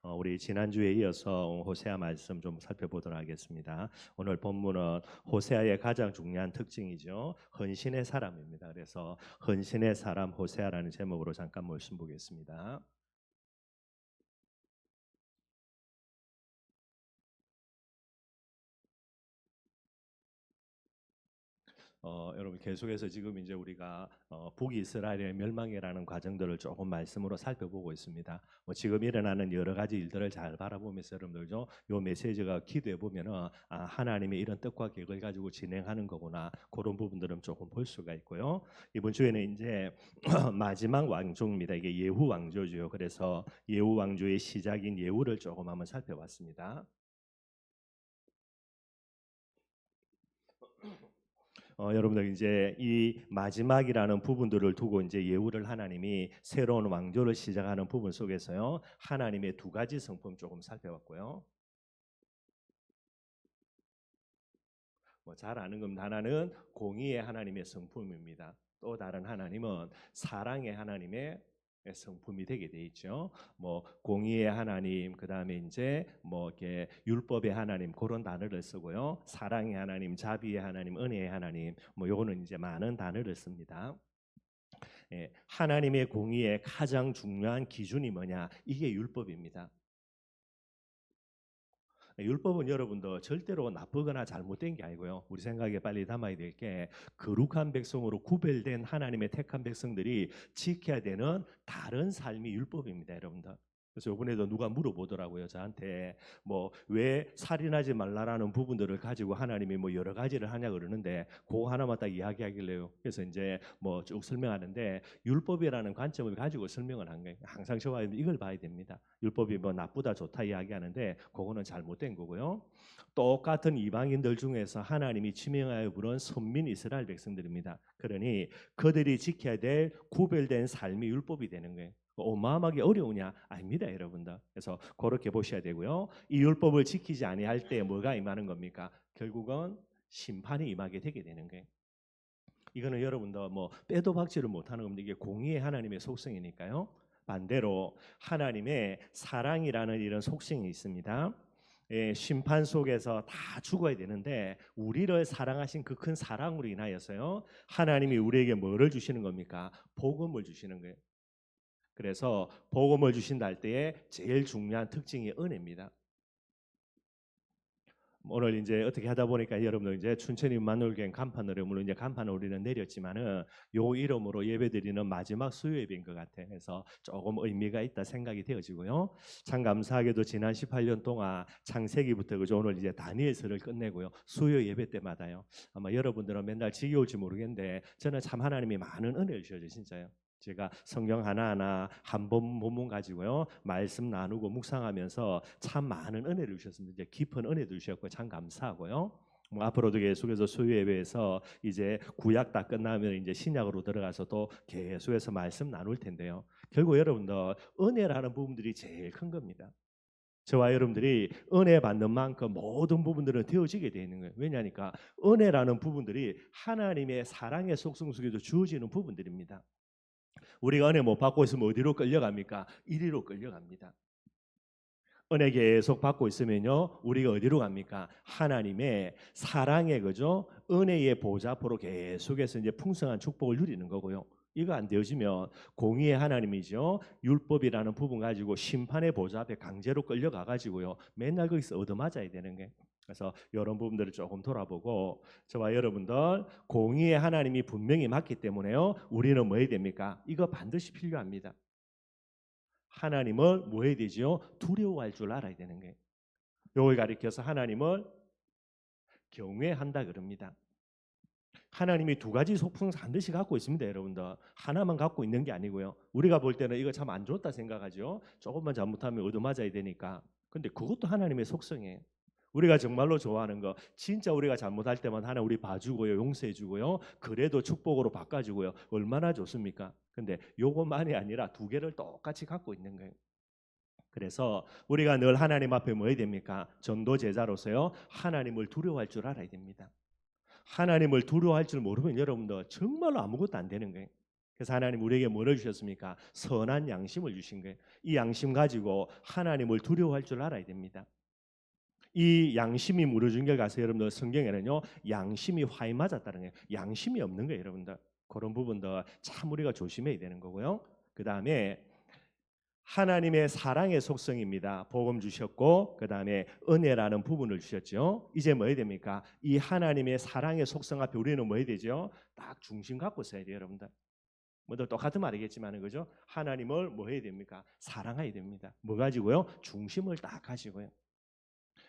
우리 지난주에 이어서 호세아 말씀 좀 살펴보도록 하겠습니다. 오늘 본문은 호세아의 가장 중요한 특징이죠. 헌신의 사람입니다. 그래서 헌신의 사람 호세아라는 제목으로 잠깐 말씀 보겠습니다. 여러분 계속해서 지금 이제 우리가 북이스라엘의 멸망이라는 과정들을 조금 말씀으로 살펴보고 있습니다. 지금 일어나는 여러 가지 일들을 잘 바라보면서 여러분들요, 요 메시지가 기도해 보면은 하나님의 이런 뜻과 계획을 가지고 진행하는 거구나 그런 부분들은 조금 볼 수가 있고요. 이번 주에는 이제 마지막 왕조입니다. 이게 예후 왕조죠. 그래서 예후 왕조의 시작인 예후를 조금 한번 살펴봤습니다. 여러분들 이제 이 마지막이라는 부분들을 두고 이제 예후를 하나님이 새로운 왕조를 시작하는 부분 속에서요, 하나님의 두 가지 성품 조금 살펴봤고요. 잘 아는 겁니다. 하나는 공의의 하나님의 성품입니다. 또 다른 하나님은 사랑의 하나님의 성품이 되게 돼 있죠. 공의의 하나님, 그다음에 이제 이렇게 율법의 하나님 그런 단어를 쓰고요. 사랑의 하나님, 자비의 하나님, 은혜의 하나님, 요거는 이제 많은 단어를 씁니다. 하나님의 공의의 가장 중요한 기준이 뭐냐? 이게 율법입니다. 율법은 여러분도 절대로 나쁘거나 잘못된 게 아니고요. 우리 생각에 빨리 담아야 될 게 거룩한 백성으로 구별된 하나님의 택한 백성들이 지켜야 되는 다른 삶이 율법입니다, 여러분들. 그래서 이번에도 누가 물어보더라고요, 저한테 왜 살인하지 말라라는 부분들을 가지고 하나님이 여러 가지를 하냐 그러는데 그거 하나만 딱 이야기하길래요. 그래서 이제 쭉 설명하는데 율법이라는 관점을 가지고 설명을 한 거예요. 항상 저와 이걸 봐야 됩니다. 율법이 나쁘다 좋다 이야기하는데 그거는 잘못된 거고요. 똑같은 이방인들 중에서 하나님이 지명하여 부른 선민 이스라엘 백성들입니다. 그러니 그들이 지켜야 될 구별된 삶이 율법이 되는 거예요. 어마어마하게 어려우냐? 아닙니다, 여러분들. 그래서 그렇게 보셔야 되고요. 이 율법을 지키지 아니할 때 뭐가 임하는 겁니까? 결국은 심판이 임하게 되게 되는 거예요. 이거는 여러분들 빼도 박지를 못하는 겁니다. 이게 공의의 하나님의 속성이니까요. 반대로 하나님의 사랑이라는 이런 속성이 있습니다. 심판 속에서 다 죽어야 되는데 우리를 사랑하신 그 큰 사랑으로 인하여서요, 하나님이 우리에게 뭐를 주시는 겁니까? 복음을 주시는 거예요. 그래서 복음을 주신다 할 때에 제일 중요한 특징이 은혜입니다. 오늘 이제 어떻게 하다 보니까 여러분들 이제 춘천이 만놀교회 간판으로 물론 이제 간판을 우리는 내렸지만은 요 이름으로 예배드리는 마지막 수요 예배인 것 같아. 그래서 조금 의미가 있다 생각이 되어지고요. 참 감사하게도 지난 18년 동안 창세기부터 그죠, 오늘 이제 다니엘서를 끝내고요. 수요 예배 때마다요. 아마 여러분들은 맨날 지겨울지 모르겠는데 저는 참 하나님이 많은 은혜를 주셔요, 진짜요. 제가 성경 하나하나 한 본문 가지고요, 말씀 나누고 묵상하면서 참 많은 은혜를 주셨습니다. 이제 깊은 은혜도 주셨고 참 감사하고요. 앞으로도 계속해서 수요 예배에서 이제 구약 다 끝나면 이제 신약으로 들어가서 또 계속해서 말씀 나눌 텐데요. 결국 여러분들 은혜라는 부분들이 제일 큰 겁니다. 저와 여러분들이 은혜 받는 만큼 모든 부분들은 되어지게 되어 있는 거예요. 왜냐하니까 은혜라는 부분들이 하나님의 사랑의 속성 속에도 주어지는 부분들입니다. 우리가 은혜 못 받고 있으면 어디로 끌려갑니까? 이리로 끌려갑니다. 은혜 계속 받고 있으면요, 우리가 어디로 갑니까? 하나님의 사랑의 그죠, 은혜의 보좌 앞으로 계속해서 이제 풍성한 축복을 누리는 거고요. 이거 안 되어지면 공의의 하나님이죠, 율법이라는 부분 가지고 심판의 보좌 앞에 강제로 끌려가 가지고요, 맨날 거기서 얻어맞아야 되는 게. 그래서 이런 부분들을 조금 돌아보고 저와 여러분들 공의의 하나님이 분명히 맞기 때문에요, 우리는 뭐 해야 됩니까? 이거 반드시 필요합니다. 하나님을 뭐 해야 되지요? 두려워할 줄 알아야 되는 거예요. 요걸 가리켜서 하나님을 경외한다 그럽니다. 하나님이 두 가지 속성 반드시 갖고 있습니다, 여러분들. 하나만 갖고 있는 게 아니고요. 우리가 볼 때는 이거 참 안 좋다 생각하죠. 조금만 잘못하면 얻어맞아야 되니까. 근데 그것도 하나님의 속성이에요. 우리가 정말로 좋아하는 거, 진짜 우리가 잘못할 때만 하나 우리 봐주고요, 용서해주고요, 그래도 축복으로 바꿔주고요, 얼마나 좋습니까? 근데 요것만이 아니라 두 개를 똑같이 갖고 있는 거예요. 그래서 우리가 늘 하나님 앞에 뭐 해야 됩니까? 전도 제자로서요, 하나님을 두려워할 줄 알아야 됩니다. 하나님을 두려워할 줄 모르면 여러분들 정말로 아무것도 안 되는 거예요. 그래서 하나님 우리에게 뭐를 주셨습니까? 선한 양심을 주신 거예요. 이 양심 가지고 하나님을 두려워할 줄 알아야 됩니다. 이 양심이 무너진 걸 가서 여러분들 성경에는요 양심이 화에 맞았다는 거예요. 양심이 없는 거예요, 여러분들. 그런 부분도 참 우리가 조심해야 되는 거고요. 그 다음에 하나님의 사랑의 속성입니다. 복음 주셨고 그 다음에 은혜라는 부분을 주셨죠. 이제 뭐 해야 됩니까? 이 하나님의 사랑의 속성 앞에 우리는 뭐 해야 되죠? 딱 중심 갖고 써야 돼요, 여러분들. 뭐도 똑같은 말이겠지만 그죠? 하나님을 뭐 해야 됩니까? 사랑해야 됩니다. 뭐 가지고요? 중심을 딱 가지고요.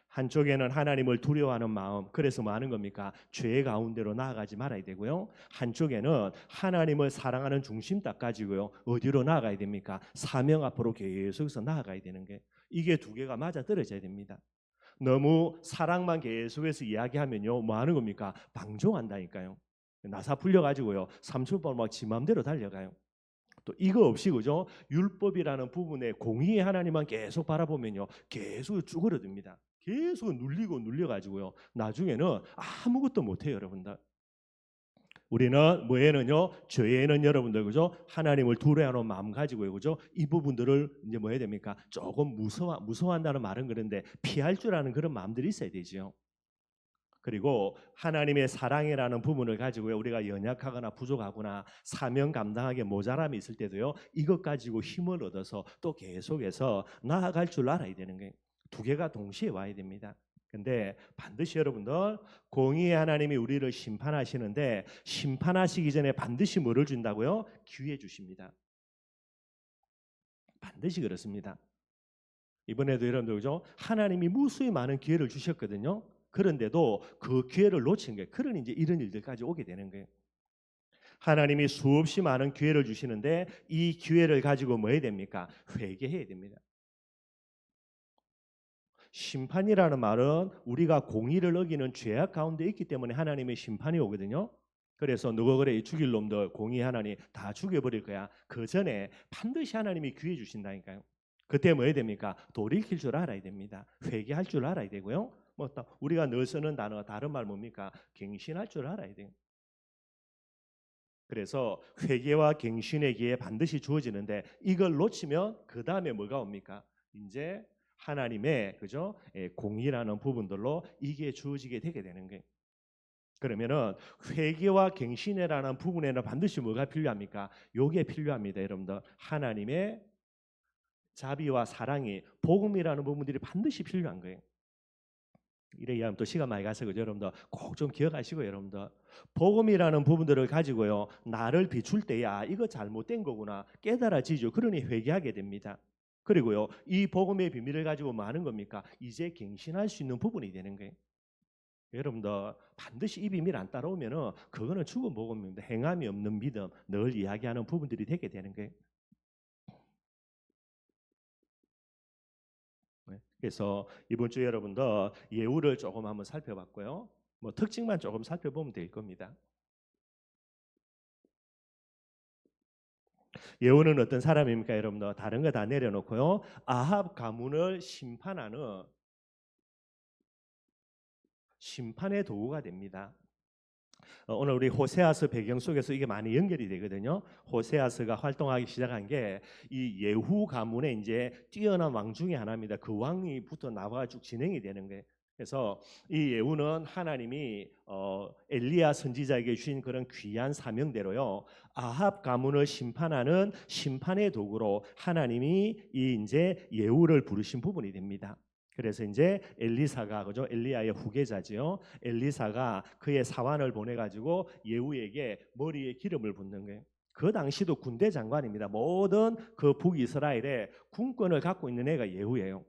한쪽에는 하나님을 두려워하는 마음, 그래서 뭐 하는 겁니까? 죄 가운데로 나아가지 말아야 되고요. 한쪽에는 하나님을 사랑하는 중심 딱 가지고요. 어디로 나아가야 됩니까? 사명 앞으로 계속해서 나아가야 되는 게, 이게 두 개가 맞아 떨어져야 됩니다. 너무 사랑만 계속해서 이야기하면요, 뭐 하는 겁니까? 방종한다니까요. 나사 풀려가지고요, 삼촌밥 막지 맘대로 달려가요. 또 이거 없이 그죠? 율법이라는 부분에 공의의 하나님만 계속 바라보면요, 계속 쭈그러듭니다. 계속 눌리고 눌려가지고요, 나중에는 아무것도 못해요, 여러분들. 우리는 뭐에는요, 죄에는 여러분들 그죠? 하나님을 두려워하는 마음 가지고요, 그죠? 이 부분들을 이제 뭐 해야 됩니까? 조금 무서워한다는 말은 그런데 피할 줄 아는 그런 마음들이 있어야 되지요. 그리고 하나님의 사랑이라는 부분을 가지고 우리가 연약하거나 부족하거나 사명 감당하기 모자람이 있을 때도요, 이것 가지고 힘을 얻어서 또 계속해서 나아갈 줄 알아야 되는 거예요. 두 개가 동시에 와야 됩니다. 근데 반드시 여러분들, 공의의 하나님이 우리를 심판하시는데 심판하시기 전에 반드시 뭐를 준다고요? 기회 주십니다. 반드시 그렇습니다. 이번에도 여러분들 그죠? 하나님이 무수히 많은 기회를 주셨거든요. 그런데도 그 기회를 놓친 거예요. 그러니 이제 이런 일들까지 오게 되는 거예요. 하나님이 수없이 많은 기회를 주시는데 이 기회를 가지고 뭐 해야 됩니까? 회개해야 됩니다. 심판이라는 말은 우리가 공의를 어기는 죄악 가운데 있기 때문에 하나님의 심판이 오거든요. 그래서 누가 그래 죽일 놈들 공의 하나님 다 죽여버릴 거야. 그 전에 반드시 하나님이 기회 주신다니까요. 그때 뭐 해야 됩니까? 돌이킬 줄 알아야 됩니다. 회개할 줄 알아야 되고요. 뭐 또 우리가 늘 쓰는 단어 다른 말 뭡니까? 갱신할 줄 알아야 돼요. 그래서 회개와 갱신의 기회 반드시 주어지는데 이걸 놓치면 그 다음에 뭐가 옵니까? 이제 하나님의 그죠? 공의라는 부분들로 이게 주어지게 되게 되는 거예요. 그러면은 회개와 갱신이라는 부분에는 반드시 뭐가 필요합니까? 요게 필요합니다, 여러분들. 하나님의 자비와 사랑이 복음이라는 부분들이 반드시 필요한 거예요. 이래 이야기하면 또 시간 많이 가서 그죠, 여러분들 꼭 좀 기억하시고 여러분들 복음이라는 부분들을 가지고요 나를 비출 때야 이거 잘못된 거구나 깨달아지죠. 그러니 회개하게 됩니다. 그리고요 이 복음의 비밀을 가지고 뭐 하는 겁니까? 이제 갱신할 수 있는 부분이 되는 거예요. 여러분들 반드시 이 비밀 안 따라오면은 그거는 죽은 복음입니다. 행함이 없는 믿음 늘 이야기하는 부분들이 되게 되는 거예요. 네. 그래서 이번 주에 여러분들 예우를 조금 한번 살펴봤고요. 뭐 특징만 조금 살펴보면 될 겁니다. 예후는 어떤 사람입니까, 여러분들? 다른 거 다 내려놓고요. 아합 가문을 심판하는 심판의 도구가 됩니다. 오늘 우리 호세아서 배경 속에서 이게 많이 연결이 되거든요. 호세아서가 활동하기 시작한 게 이 예후 가문의 이제 뛰어난 왕 중에 하나입니다. 그 왕이부터 나와 쭉 진행이 되는 거예요. 그래서 이 예후는 하나님이 엘리야 선지자에게 주신 그런 귀한 사명대로요. 아합 가문을 심판하는 심판의 도구로 하나님이 이 이제 예후를 부르신 부분이 됩니다. 그래서 이제 엘리사가 그죠? 엘리야의 후계자지요. 엘리사가 그의 사환을 보내 가지고 예후에게 머리에 기름을 붓는 거예요. 그 당시도 군대 장관입니다. 모든 그 북이스라엘의 군권을 갖고 있는 애가 예후예요.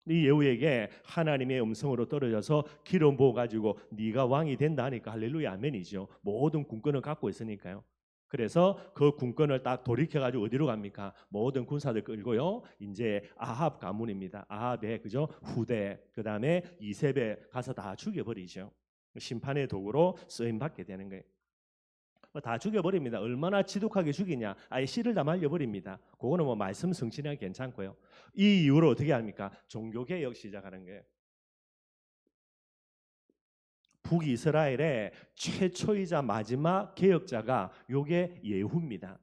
이 예후에게 하나님의 음성으로 떨어져서 기름 부어 가지고 네가 왕이 된다 하니까 할렐루야 아멘이죠. 모든 군권을 갖고 있으니까요. 그래서 그 군권을 딱 돌이켜 가지고 어디로 갑니까? 모든 군사들 끌고요. 이제 아합 가문입니다. 아합의 그죠? 후대 그다음에 이세벨 가서 다 죽여 버리죠. 심판의 도구로 쓰임 받게 되는 거예요. 다 죽여버립니다. 얼마나 지독하게 죽이냐? 아예 씨를 다 말려버립니다. 그거는 뭐 말씀 성취량 괜찮고요. 이 이후로 어떻게 합니까? 종교개혁 시작하는 거예요. 북이스라엘의 최초이자 마지막 개혁자가 요게 예후입니다.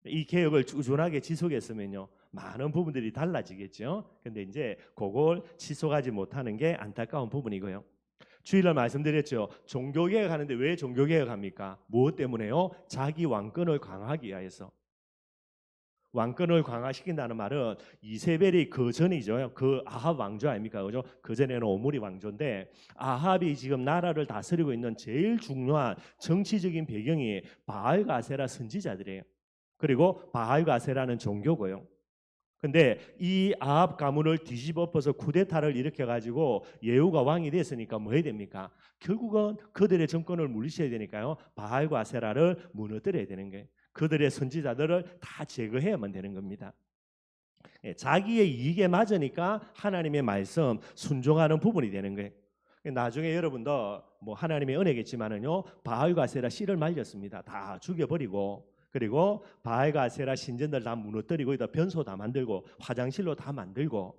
이 개혁을 꾸준하게 지속했으면요, 많은 부분들이 달라지겠죠. 근데 이제 그걸 지속하지 못하는 게 안타까운 부분이고요. 주일날 말씀드렸죠. 종교개혁 하는데 왜 종교개혁 합니까? 무엇 때문에요? 자기 왕권을 강화하기 위해서. 왕권을 강화시킨다는 말은 이세벨이 그 전이죠. 그 아합 왕조 아닙니까? 그죠? 그 전에는 오므리 왕조인데 아합이 지금 나라를 다스리고 있는 제일 중요한 정치적인 배경이 바알과 아세라 선지자들이에요. 그리고 바알과 아세라는 종교고요. 근데 이 아합 가문을 뒤집어 엎어서 쿠데타를 일으켜 가지고 예후가 왕이 됐으니까 뭐 해야 됩니까? 결국은 그들의 정권을 물리쳐야 되니까요. 바알과 아세라를 무너뜨려야 되는 거예요. 그들의 선지자들을 다 제거해야만 되는 겁니다. 예, 자기의 이익에 맞으니까 하나님의 말씀 순종하는 부분이 되는 거예요. 나중에 여러분도 뭐 하나님의 은혜겠지만은요, 바알과 아세라 씨를 말렸습니다. 다 죽여버리고, 그리고 바알과 아세라 신전들 다 무너뜨리고, 다 변소 다 만들고, 화장실로 다 만들고,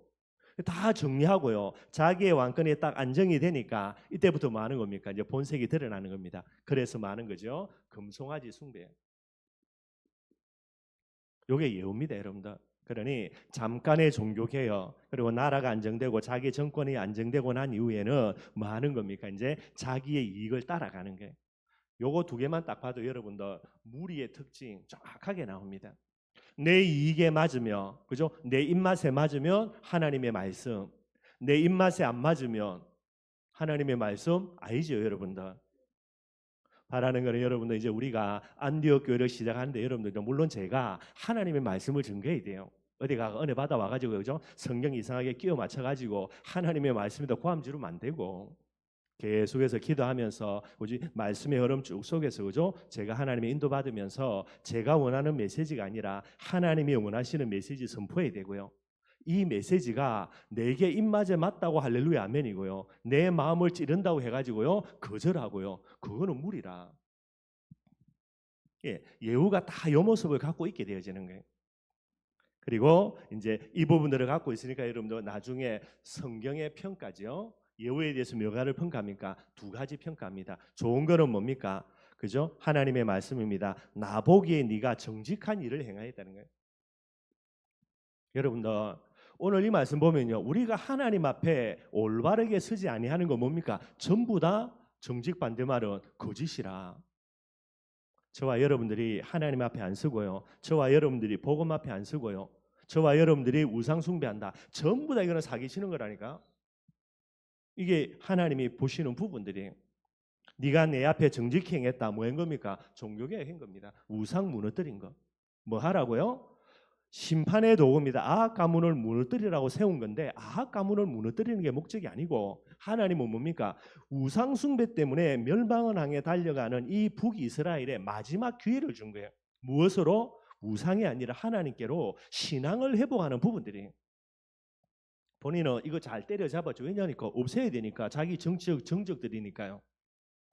다 정리하고요. 자기의 왕권이 딱 안정이 되니까 이때부터 뭐 하는 겁니까? 이제 본색이 드러나는 겁니다. 그래서 뭐 하는 거죠? 금송아지 숭배. 요게 예우입니다, 여러분들. 그러니 잠깐의 종교 개혁, 그리고 나라가 안정되고 자기 정권이 안정되고 난 이후에는 뭐 하는 겁니까? 이제 자기의 이익을 따라가는 게. 요거 두 개만 딱 봐도 여러분들 무리의 특징 정확하게 나옵니다. 내 이익에 맞으면, 그죠? 내 입맛에 맞으면 하나님의 말씀, 내 입맛에 안 맞으면 하나님의 말씀 아니죠, 여러분들. 바라는 거는 여러분들, 이제 우리가 안디옥 교회를 시작하는데 여러분들, 물론 제가 하나님의 말씀을 증거해야 돼요. 어디가 은혜 받아 와가지고, 그죠? 성경 이상하게 끼워 맞춰가지고 하나님의 말씀에다 고함 지르면 안 되고, 계속해서 기도하면서 뭐지, 말씀의 흐름 쭉 속에서, 그죠? 제가 하나님의 인도 받으면서 제가 원하는 메시지가 아니라 하나님이 원하시는 메시지 선포해야 되고요. 이 메시지가 내게 입맛에 맞다고 할렐루야 아멘이고요. 내 마음을 찌른다고 해가지고요 거절하고요, 그거는 무리라. 예, 예후가 다 이 모습을 갖고 있게 되어지는 거예요. 그리고 이제 이 부분들을 갖고 있으니까 여러분들 나중에 성경의 평가죠. 예후에 대해서 몇 가지를 평가합니까? 두 가지 평가합니다. 좋은 거는 뭡니까? 그죠? 하나님의 말씀입니다. 나보기에 네가 정직한 일을 행하였다는 거예요. 여러분들, 오늘 이 말씀 보면요, 우리가 하나님 앞에 올바르게 서지 아니하는 거 뭡니까? 전부 다 정직 반대말은 거짓이라. 저와 여러분들이 하나님 앞에 안 서고요, 저와 여러분들이 복음 앞에 안 서고요, 저와 여러분들이 우상 숭배한다, 전부 다 이거는 사기치는 거라니까. 이게 하나님이 보시는 부분들이에요. 네가 내 앞에 정직히 행했다, 뭐 한 겁니까? 종교개혁 한 겁니다. 우상 무너뜨린 거. 뭐 하라고요? 심판의 도구입니다. 아합 가문을 무너뜨리라고 세운 건데, 아합 가문을 무너뜨리는 게 목적이 아니고, 하나님은 뭡니까? 우상 숭배 때문에 멸망을 향해 달려가는 이 북이스라엘의 마지막 기회를 준 거예요. 무엇으로? 우상이 아니라 하나님께로 신앙을 회복하는 부분들이. 본인은 이거 잘 때려잡았죠. 왜냐니까 없애야 되니까, 자기 정치적 정적들이니까요.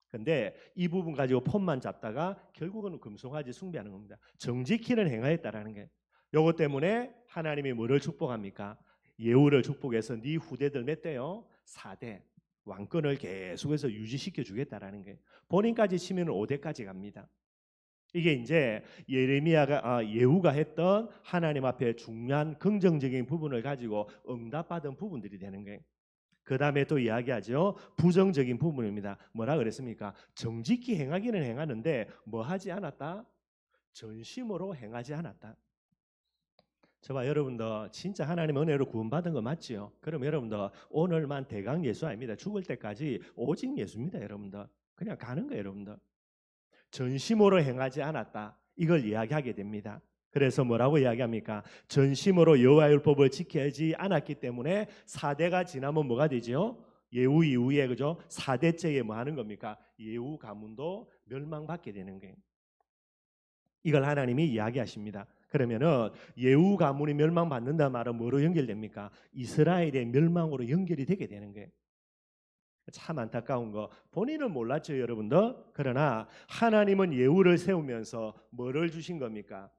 근데 이 부분 가지고 폰만 잡다가 결국은 금송아지 숭배하는 겁니다. 정직히는 행하였다라는 게. 요것 때문에 하나님이 뭐를 축복합니까? 예후를 축복해서 네 후대들 몇 대요? 4대. 왕권을 계속해서 유지시켜 주겠다라는 게. 본인까지 치면 5대까지 갑니다. 이게 이제 예후가 했던 하나님 앞에 중요한 긍정적인 부분을 가지고 응답받은 부분들이 되는 거예요. 그 다음에 또 이야기하죠. 부정적인 부분입니다. 뭐라 그랬습니까? 정직히 행하기는 행하는데 뭐 하지 않았다? 전심으로 행하지 않았다. 저와 여러분도 진짜 하나님 은혜로 구원받은 거 맞지요? 그럼 여러분도 오늘만 대강 예수 아닙니다. 죽을 때까지 오직 예수입니다, 여러분들. 그냥 가는 거예요, 여러분들. 전심으로 행하지 않았다, 이걸 이야기하게 됩니다. 그래서 뭐라고 이야기합니까? 전심으로 여호와의 율법을 지키지 않았기 때문에 4대가 지나면 뭐가 되죠? 예후 이후에, 그죠? 4대째에 뭐 하는 겁니까? 예후 가문도 멸망받게 되는 거예요. 이걸 하나님이 이야기하십니다. 그러면은 예후 가문이 멸망받는다 말은 뭐로 연결됩니까? 이스라엘의 멸망으로 연결이 되게 되는 거예요. 참 안타까운 거, 본인은 몰랐죠, 여러분들. 그러나 하나님은 예후를 세우면서 뭐를 주신 겁니까?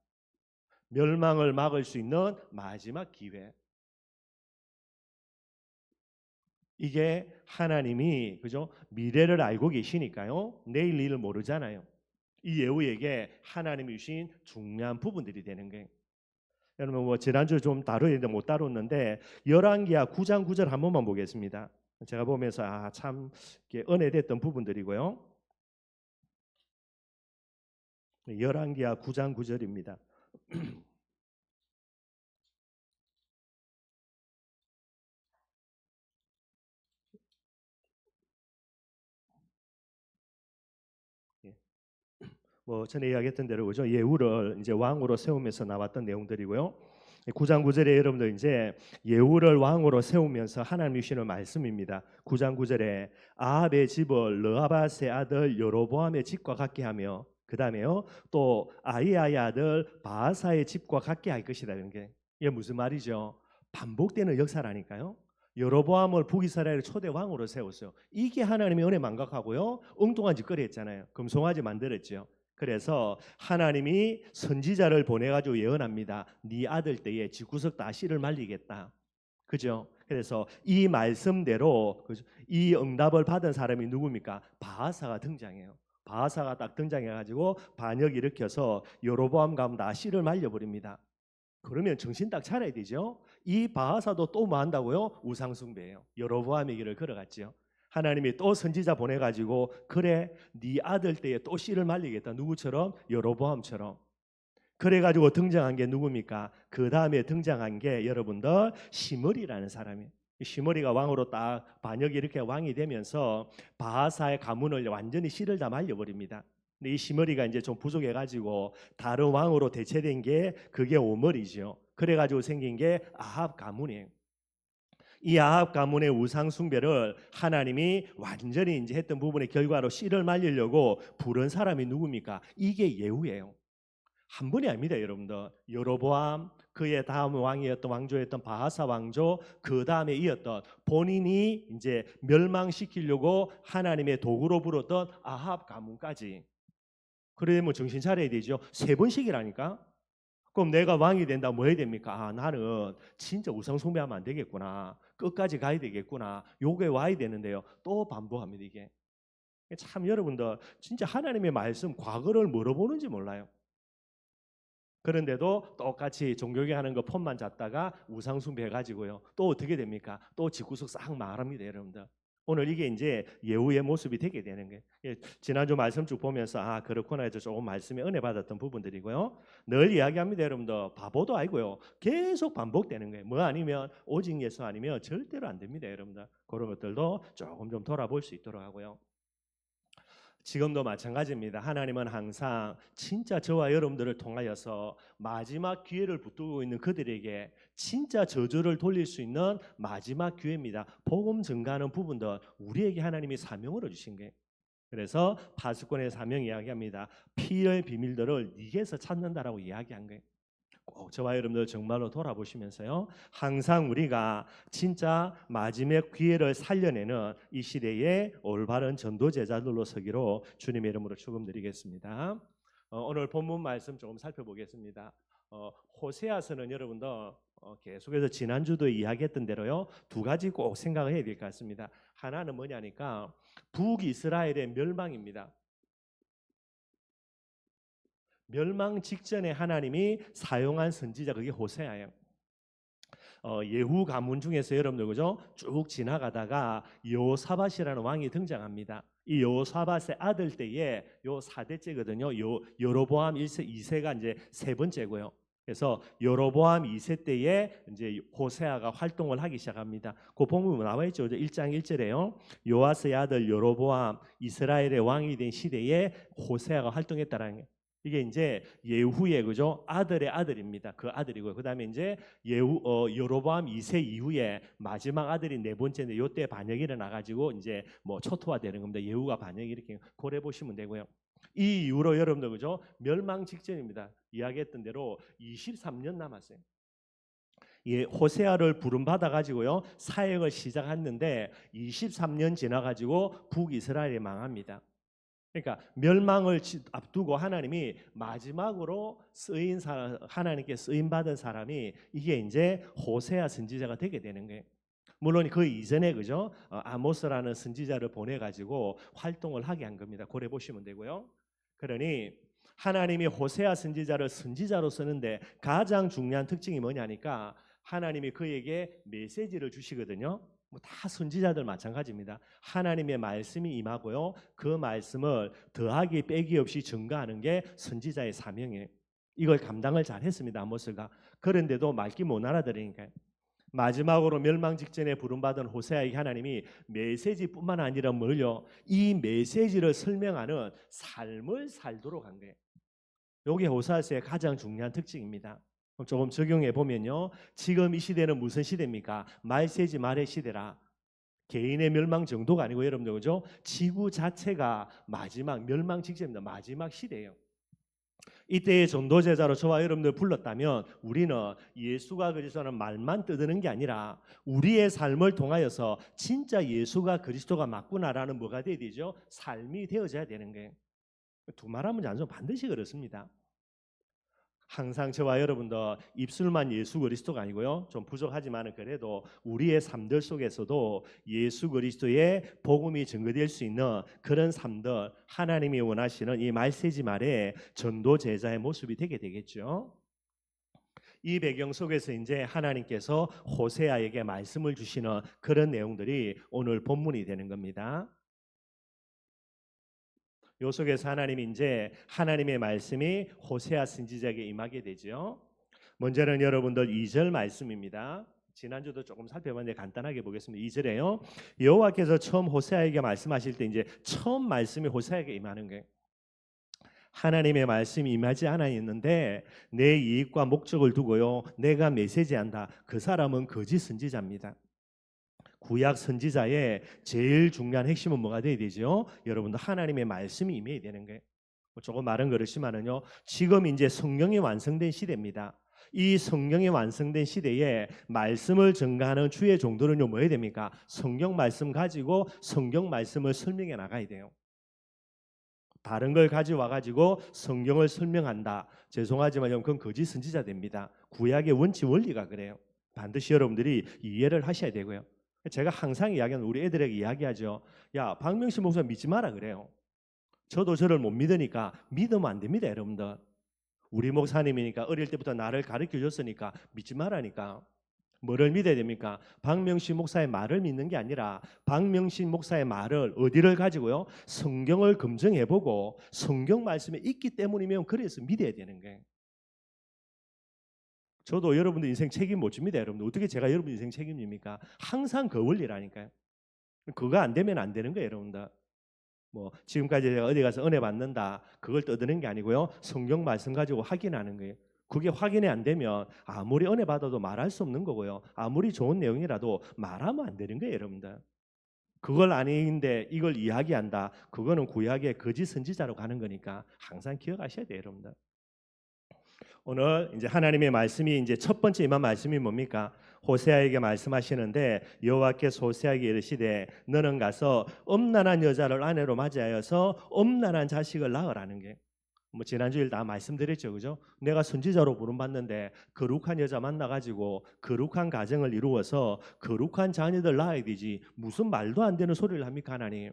멸망을 막을 수 있는 마지막 기회. 이게 하나님이, 그죠? 미래를 알고 계시니까요. 내일 일을 모르잖아요. 이 예후에게 하나님이 주신 중요한 부분들이 되는 거예요. 여러분 뭐 지난주 좀 다루는데 못 다뤘는데 열왕기하 9장 9절 한 번만 보겠습니다. 제가 보면서 참 은혜됐던 부분들이고요. 열왕기하 9장 9절입니다. 뭐 전에 이야기했던 대로 그죠? 예후를 이제 왕으로 세우면서 나왔던 내용들이고요. 9장 9절에 여러분들 이제 예후를 왕으로 세우면서 하나님이 주시는 말씀입니다. 9장 9절에 아합의 집을 르하밧의 아들 여로보암의 집과 같게 하며 그다음에요. 또 아히야의 아들 바하사의 집과 같게 할 것이다. 이런 게 이게 무슨 말이죠? 반복되는 역사라니까요. 여로보암을 북이스라엘의 초대 왕으로 세웠어요. 이게 하나님의 은혜 망각하고요. 엉뚱한 짓거리 했잖아요. 금송아지 만들었죠. 그래서 하나님이 선지자를 보내가지고 예언합니다. 네 아들 때에 집구석 다 씨를 말리겠다. 그죠? 그래서 이 말씀대로 이 응답을 받은 사람이 누굽니까? 바하사가 등장해요. 바하사가 딱 등장해가지고 반역 일으켜서 여로보암 가면 다 씨를 말려버립니다. 그러면 정신 딱 차려야 되죠. 이 바하사도 또 뭐 한다고요? 우상숭배예요. 여로보암의 길을 걸어갔지요. 하나님이 또 선지자 보내가지고 그래 네 아들 때에 또 씨를 말리겠다. 누구처럼? 여로보암처럼. 그래가지고 등장한 게 누굽니까? 그 다음에 등장한 게 여러분들 시므리라는 사람이에요. 시므리가 왕으로 딱 반역이 이렇게 왕이 되면서 바하사의 가문을 완전히 씨를 다 말려버립니다. 근데 이 시므리가 이제 좀 부족해가지고 다른 왕으로 대체된 게 그게 오므리죠. 그래가지고 생긴 게 아합 가문이에요. 이 아합 가문의 우상 숭배를 하나님이 완전히 이제 했던 부분의 결과로 씨를 말리려고 부른 사람이 누굽니까? 이게 예후예요. 한 분이 아닙니다, 여러분들. 여로보암, 그의 다음 왕이었던 왕조였던 바하사 왕조, 그 다음에 이었던 본인이 이제 멸망시키려고 하나님의 도구로 부르던 아합 가문까지. 그러면 정신 차려야 되죠. 세 번씩이라니까. 그럼 내가 왕이 된다 뭐 해야 됩니까? 나는 진짜 우상 숭배하면 안 되겠구나. 끝까지 가야 되겠구나. 요게 와야 되는데요. 또 반복합니다, 이게. 참 여러분들 진짜 하나님의 말씀 과거를 물어보는지 몰라요. 그런데도 똑같이 종교개 하는 거 폰만 잡다가 우상숭배 해가지고요. 또 어떻게 됩니까? 또 집구석 싹 말합니다, 여러분들. 오늘 이게 이제 예후의 모습이 되게 되는 거예요. 지난주 말씀 쭉 보면서 그렇구나 해서 조금 말씀에 은혜 받았던 부분들이고요. 늘 이야기합니다, 여러분들. 바보도 아니고요. 계속 반복되는 거예요. 뭐 아니면 오직 예수 아니면 절대로 안 됩니다, 여러분들. 그런 것들도 조금 좀 돌아볼 수 있도록 하고요. 지금도 마찬가지입니다. 하나님은 항상 진짜 저와 여러분들을 통하여서 마지막 기회를 붙들고 있는 그들에게 진짜 저주를 돌릴 수 있는 마지막 기회입니다. 복음 증가하는 부분들 우리에게 하나님이 사명으로 주신 게. 그래서 파수꾼의 사명 이야기합니다. 피의 비밀들을 네게서 찾는다라고 이야기한 거예요. 꼭 저와 여러분들 정말로 돌아보시면서요. 항상 우리가 진짜 마지막 기회를 살려내는 이 시대의 올바른 전도 제자들로 서기로 주님의 이름으로 축원드리겠습니다. 오늘 본문 말씀 조금 살펴보겠습니다. 호세아서는 여러분들 계속해서 지난주도 이야기했던 대로요. 두 가지 꼭 생각을 해야 될 것 같습니다. 하나는 뭐냐니까 북이스라엘의 멸망입니다. 멸망 직전에 하나님이 사용한 선지자 그게 호세아예요. 예후 가문 중에서 여러분들 그죠? 쭉 지나가다가 여호사밧이라는 왕이 등장합니다. 이 여호사밧의 아들 때에 요 4대째거든요. 여로보암 1세, 2세가 이제 세 번째고요. 그래서 여로보암 2세 때에 이제 호세아가 활동을 하기 시작합니다. 그 본문 나와 있죠. 1장 1절에요. 요아스의 아들 여로보암 이스라엘의 왕이 된 시대에 호세아가 활동했다라는 거예요. 이게 이제 예후의 그죠 아들의 아들입니다. 그 아들이고요. 그다음에 이제 여로보암 2세 이후에 마지막 아들이 네 번째인데 요때 반역이 일어나가지고 이제 뭐 초토화되는 겁니다. 예후가 반역이 이렇게 고래 보시면 되고요. 이 이후로 여러분들 그죠 멸망 직전입니다. 이야기했던 대로 23년 남았어요. 예, 호세아를 부름 받아 가지고요 사역을 시작했는데 23년 지나 가지고 북이스라엘이 망합니다. 그러니까 멸망을 앞두고 하나님이 마지막으로 쓰인 사람, 하나님께 쓰임 받은 사람이 이게 이제 호세아 선지자가 되게 되는 거예요. 물론 그 이전에 그죠 아모스라는 선지자를 보내 가지고 활동을 하게 한 겁니다. 고래 보시면 되고요. 그러니 하나님이 호세아 선지자를 선지자로 쓰는데 가장 중요한 특징이 뭐냐니까 하나님이 그에게 메시지를 주시거든요. 뭐 다 선지자들 마찬가지입니다. 하나님의 말씀이 임하고요. 그 말씀을 더하기 빼기 없이 증거하는 게 선지자의 사명이에요. 이걸 감당을 잘했습니다. 아모스가. 그런데도 말귀 못 알아들으니까요. 마지막으로 멸망 직전에 부름받은 호세아에게 하나님이 메시지뿐만 아니라 뭘요? 이 메시지를 설명하는 삶을 살도록 한 거예요. 이게 호세아서의 가장 중요한 특징입니다. 그럼 조금 적용해 보면요. 지금 이 시대는 무슨 시대입니까? 말세지 말의 시대라. 개인의 멸망 정도가 아니고 여러분들 그죠? 지구 자체가 마지막 멸망 직전입니다. 마지막 시대예요. 이때의 전도제자로 저와 여러분들 불렀다면 우리는 예수가 그리스도는 말만 떠드는 게 아니라 우리의 삶을 통하여서 진짜 예수가 그리스도가 맞구나라는 뭐가 돼야 되죠? 삶이 되어져야 되는 거예요. 두 말하면 안 좋은 반드시 그렇습니다. 항상 저와 여러분도 입술만 예수 그리스도가 아니고요. 좀 부족하지만 그래도 우리의 삶들 속에서도 예수 그리스도의 복음이 증거될 수 있는 그런 삶들 하나님이 원하시는 이 말세지 말의 전도 제자의 모습이 되게 되겠죠. 이 배경 속에서 이제 하나님께서 호세아에게 말씀을 주시는 그런 내용들이 오늘 본문이 되는 겁니다. 요 속에서 하나님이 이제 하나님의 말씀이 호세아 선지자에게 임하게 되죠. 먼저는 여러분들 2절 말씀입니다. 지난주도 조금 살펴봤는데 간단하게 보겠습니다. 2절에요. 여호와께서 처음 호세아에게 말씀하실 때 이제 처음 말씀이 호세아에게 임하는 거예요. 하나님의 말씀이 임하지 않아 있는데 내 이익과 목적을 두고요. 내가 메시지한다. 그 사람은 거짓 선지자입니다. 구약 선지자의 제일 중요한 핵심은 뭐가 돼야 되죠? 여러분들 하나님의 말씀이 임해야 되는 거예요. 조금 말은 그렇지만은요. 지금 이제 성령이 완성된 시대입니다. 이 성령이 완성된 시대에 말씀을 증가하는 주의 종들은요 뭐 해야 됩니까? 성경 말씀 가지고 성경 말씀을 설명해 나가야 돼요. 다른 걸 가져와 가지고 성경을 설명한다. 죄송하지만 그건 거짓 선지자 됩니다. 구약의 원칙 원리가 그래요. 반드시 여러분들이 이해를 하셔야 되고요. 제가 항상 이야기하는 우리 애들에게 이야기하죠. 야, 박명신 목사 믿지 마라 그래요. 저도 저를 못 믿으니까 믿으면 안 됩니다, 여러분들. 우리 목사님이니까 어릴 때부터 나를 가르쳐 줬으니까 믿지 말라니까. 뭐를 믿어야 됩니까? 박명신 목사의 말을 믿는 게 아니라 박명신 목사의 말을 어디를 가지고요? 성경을 검증해보고 성경 말씀에 있기 때문이면 그래서 믿어야 되는 거예요. 저도 여러분들 인생 책임 못 집니다, 여러분들. 어떻게 제가 여러분 인생 책임집니까? 항상 그 원리라니까요. 그거 안 되면 안 되는 거예요, 여러분들. 뭐 지금까지 제가 어디 가서 은혜 받는다 그걸 떠드는 게 아니고요. 성경 말씀 가지고 확인하는 거예요. 그게 확인이 안 되면 아무리 은혜 받아도 말할 수 없는 거고요. 아무리 좋은 내용이라도 말하면 안 되는 거예요, 여러분들. 그걸 아닌데 이걸 이야기한다. 그거는 구약의 거짓 선지자로 가는 거니까 항상 기억하셔야 돼요, 여러분들. 오늘 이제 하나님의 말씀이 이제 첫 번째 임한 말씀이 뭡니까? 호세아에게 말씀하시는데 여호와께서 호세아에게 이르시되 너는 가서 엄란한 여자를 아내로 맞이하여서 엄란한 자식을 낳으라는 게 뭐 지난주일 다 말씀드렸죠, 그죠? 내가 선지자로 부름받는데 거룩한 여자 만나가지고 거룩한 가정을 이루어서 거룩한 자녀들 낳아야 되지 무슨 말도 안 되는 소리를 합니까 하나님?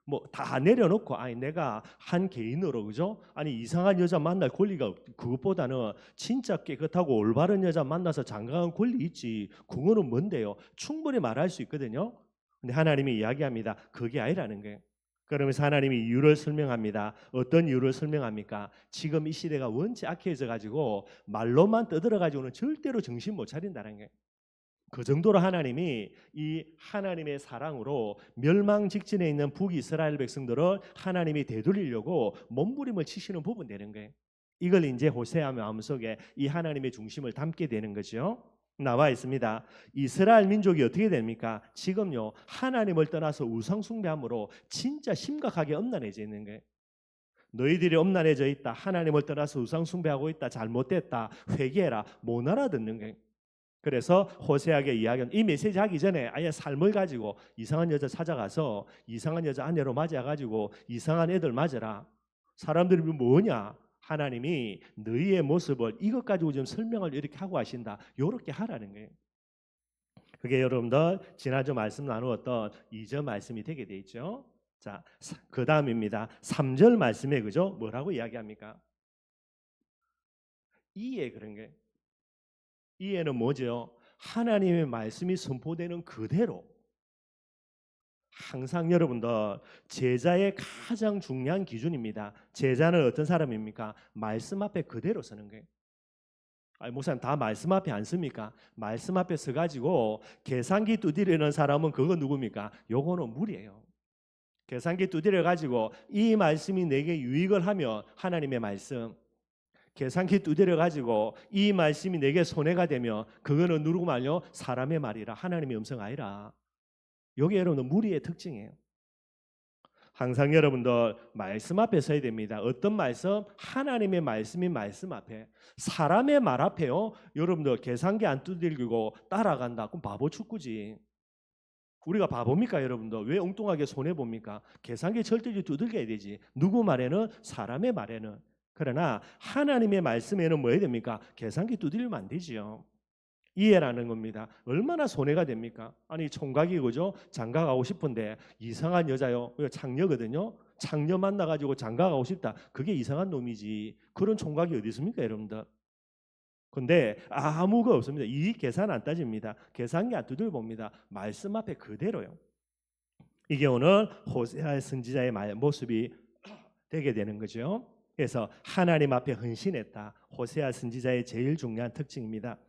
뭐 다 내려놓고 아니 내가 한 개인으로 그죠? 아니 이상한 여자 만날 권리가 그것보다는 진짜 깨끗하고 올바른 여자 만나서 장가간 권리 있지. 그거는 뭔데요? 충분히 말할 수 있거든요. 근데 하나님이 이야기합니다. 그게 아니라는 거예요. 그러면서 하나님이 이유를 설명합니다. 어떤 이유를 설명합니까? 지금 이 시대가 원체 악해져 가지고 말로만 떠들어 가지고는 절대로 정신 못 차린다는 거예요. 그 정도로 하나님이 이 하나님의 사랑으로 멸망 직전에 있는 북이스라엘 백성들을 하나님이 되돌리려고 몸부림을 치시는 부분 되는 거예요. 이걸 이제 호세아 마음속에 이 하나님의 중심을 담게 되는 거죠. 나와 있습니다. 이스라엘 민족이 어떻게 됩니까? 지금요 하나님을 떠나서 우상 숭배함으로 진짜 심각하게 엄난해져 있는 거예요. 너희들이 엄난해져 있다. 하나님을 떠나서 우상 숭배하고 있다. 잘못됐다. 회개해라. 못 알아듣는 거예요. 그래서 호세아에게 이야기한 이 메시지 하기 전에 아예 삶을 가지고 이상한 여자 찾아가서 이상한 여자 아내로 맞아가지고 이상한 애들 맞아라. 사람들이 뭐냐? 하나님이 너희의 모습을 이것 가지고 좀 설명을 이렇게 하고 하신다. 이렇게 하라는 거예요. 그게 여러분들 지난주 말씀 나누었던 2절 말씀이 되게 돼 있죠. 자, 그 다음입니다. 3절 말씀에 그죠? 뭐라고 이야기합니까? 이에 그런 게 이에는 뭐죠? 하나님의 말씀이 선포되는 그대로 항상 여러분들 제자의 가장 중요한 기준입니다. 제자는 어떤 사람입니까? 말씀 앞에 그대로 서는 거예요. 아니, 목사님 다 말씀 앞에 안 씁니까? 말씀 앞에 서가지고 계산기 두드리는 사람은 그거 누굽니까? 요거는 무리예요. 계산기 두드려 가지고 이 말씀이 내게 유익을 하면 하나님의 말씀, 계산기 두드려 가지고 이 말씀이 내게 손해가 되면 그거는 누르고 말요 사람의 말이라 하나님의 음성 아니라. 요게 여러분들 무리의 특징이에요. 항상 여러분들 말씀 앞에 서야 됩니다. 어떤 말씀? 하나님의 말씀인 말씀 앞에. 사람의 말 앞에요. 여러분들 계산기 안 두들기고 따라간다. 그럼 바보 축구지. 우리가 바보입니까 여러분들? 왜 엉뚱하게 손해봅니까? 계산기 절대 두들겨야 되지. 누구 말에는? 사람의 말에는. 그러나 하나님의 말씀에는 뭐 해야 됩니까? 계산기 두들리면 안 되지요. 이해라는 겁니다. 얼마나 손해가 됩니까? 아니 총각이 그죠? 장가 가고 싶은데 이상한 여자요. 창녀거든요. 창녀 만나가지고 장가 가고 싶다. 그게 이상한 놈이지. 그런 총각이 어디 있습니까 여러분들? 근데 아무거 없습니다. 이 계산 안 따집니다. 계산기 안 두들 봅니다. 말씀 앞에 그대로요. 이게 오늘 호세아 선지자의 모습이 되게 되는 거죠. 그래서 하나님 앞에 헌신했다. 호세아 선지자의 제일 중요한 특징입니다.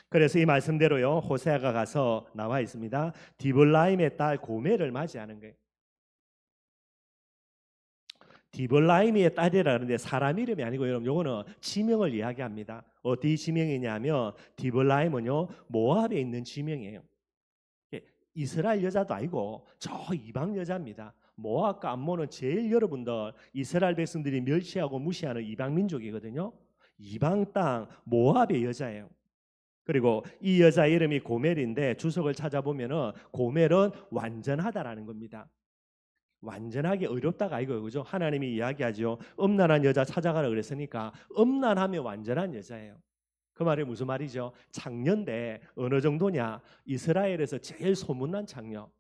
그래서 이 말씀대로요. 호세아가 가서 나와 있습니다. 디블라임의 딸 고멜을 맞이하는 거예요. 디블라임의 딸이라는데 사람 이름이 아니고 여러분 요거는 지명을 이야기합니다. 어디 지명이냐면 디블라임은요 모압에 있는 지명이에요. 이스라엘 여자도 아니고 저 이방 여자입니다. 모압과 암몬은 제일 여러분들 이스라엘 백성들이 멸시하고 무시하는 이방 민족이거든요. 이방 땅 모압의 여자예요. 그리고 이 여자 이름이 고멜인데 주석을 찾아보면은 고멜은 완전하다라는 겁니다. 완전하게 어렵다가 아니고 그죠? 하나님이 이야기하죠. 음란한 여자 찾아가라 그랬으니까 음란하면 완전한 여자예요. 그 말이 무슨 말이죠? 장녀인데 어느 정도냐? 이스라엘에서 제일 소문난 장녀.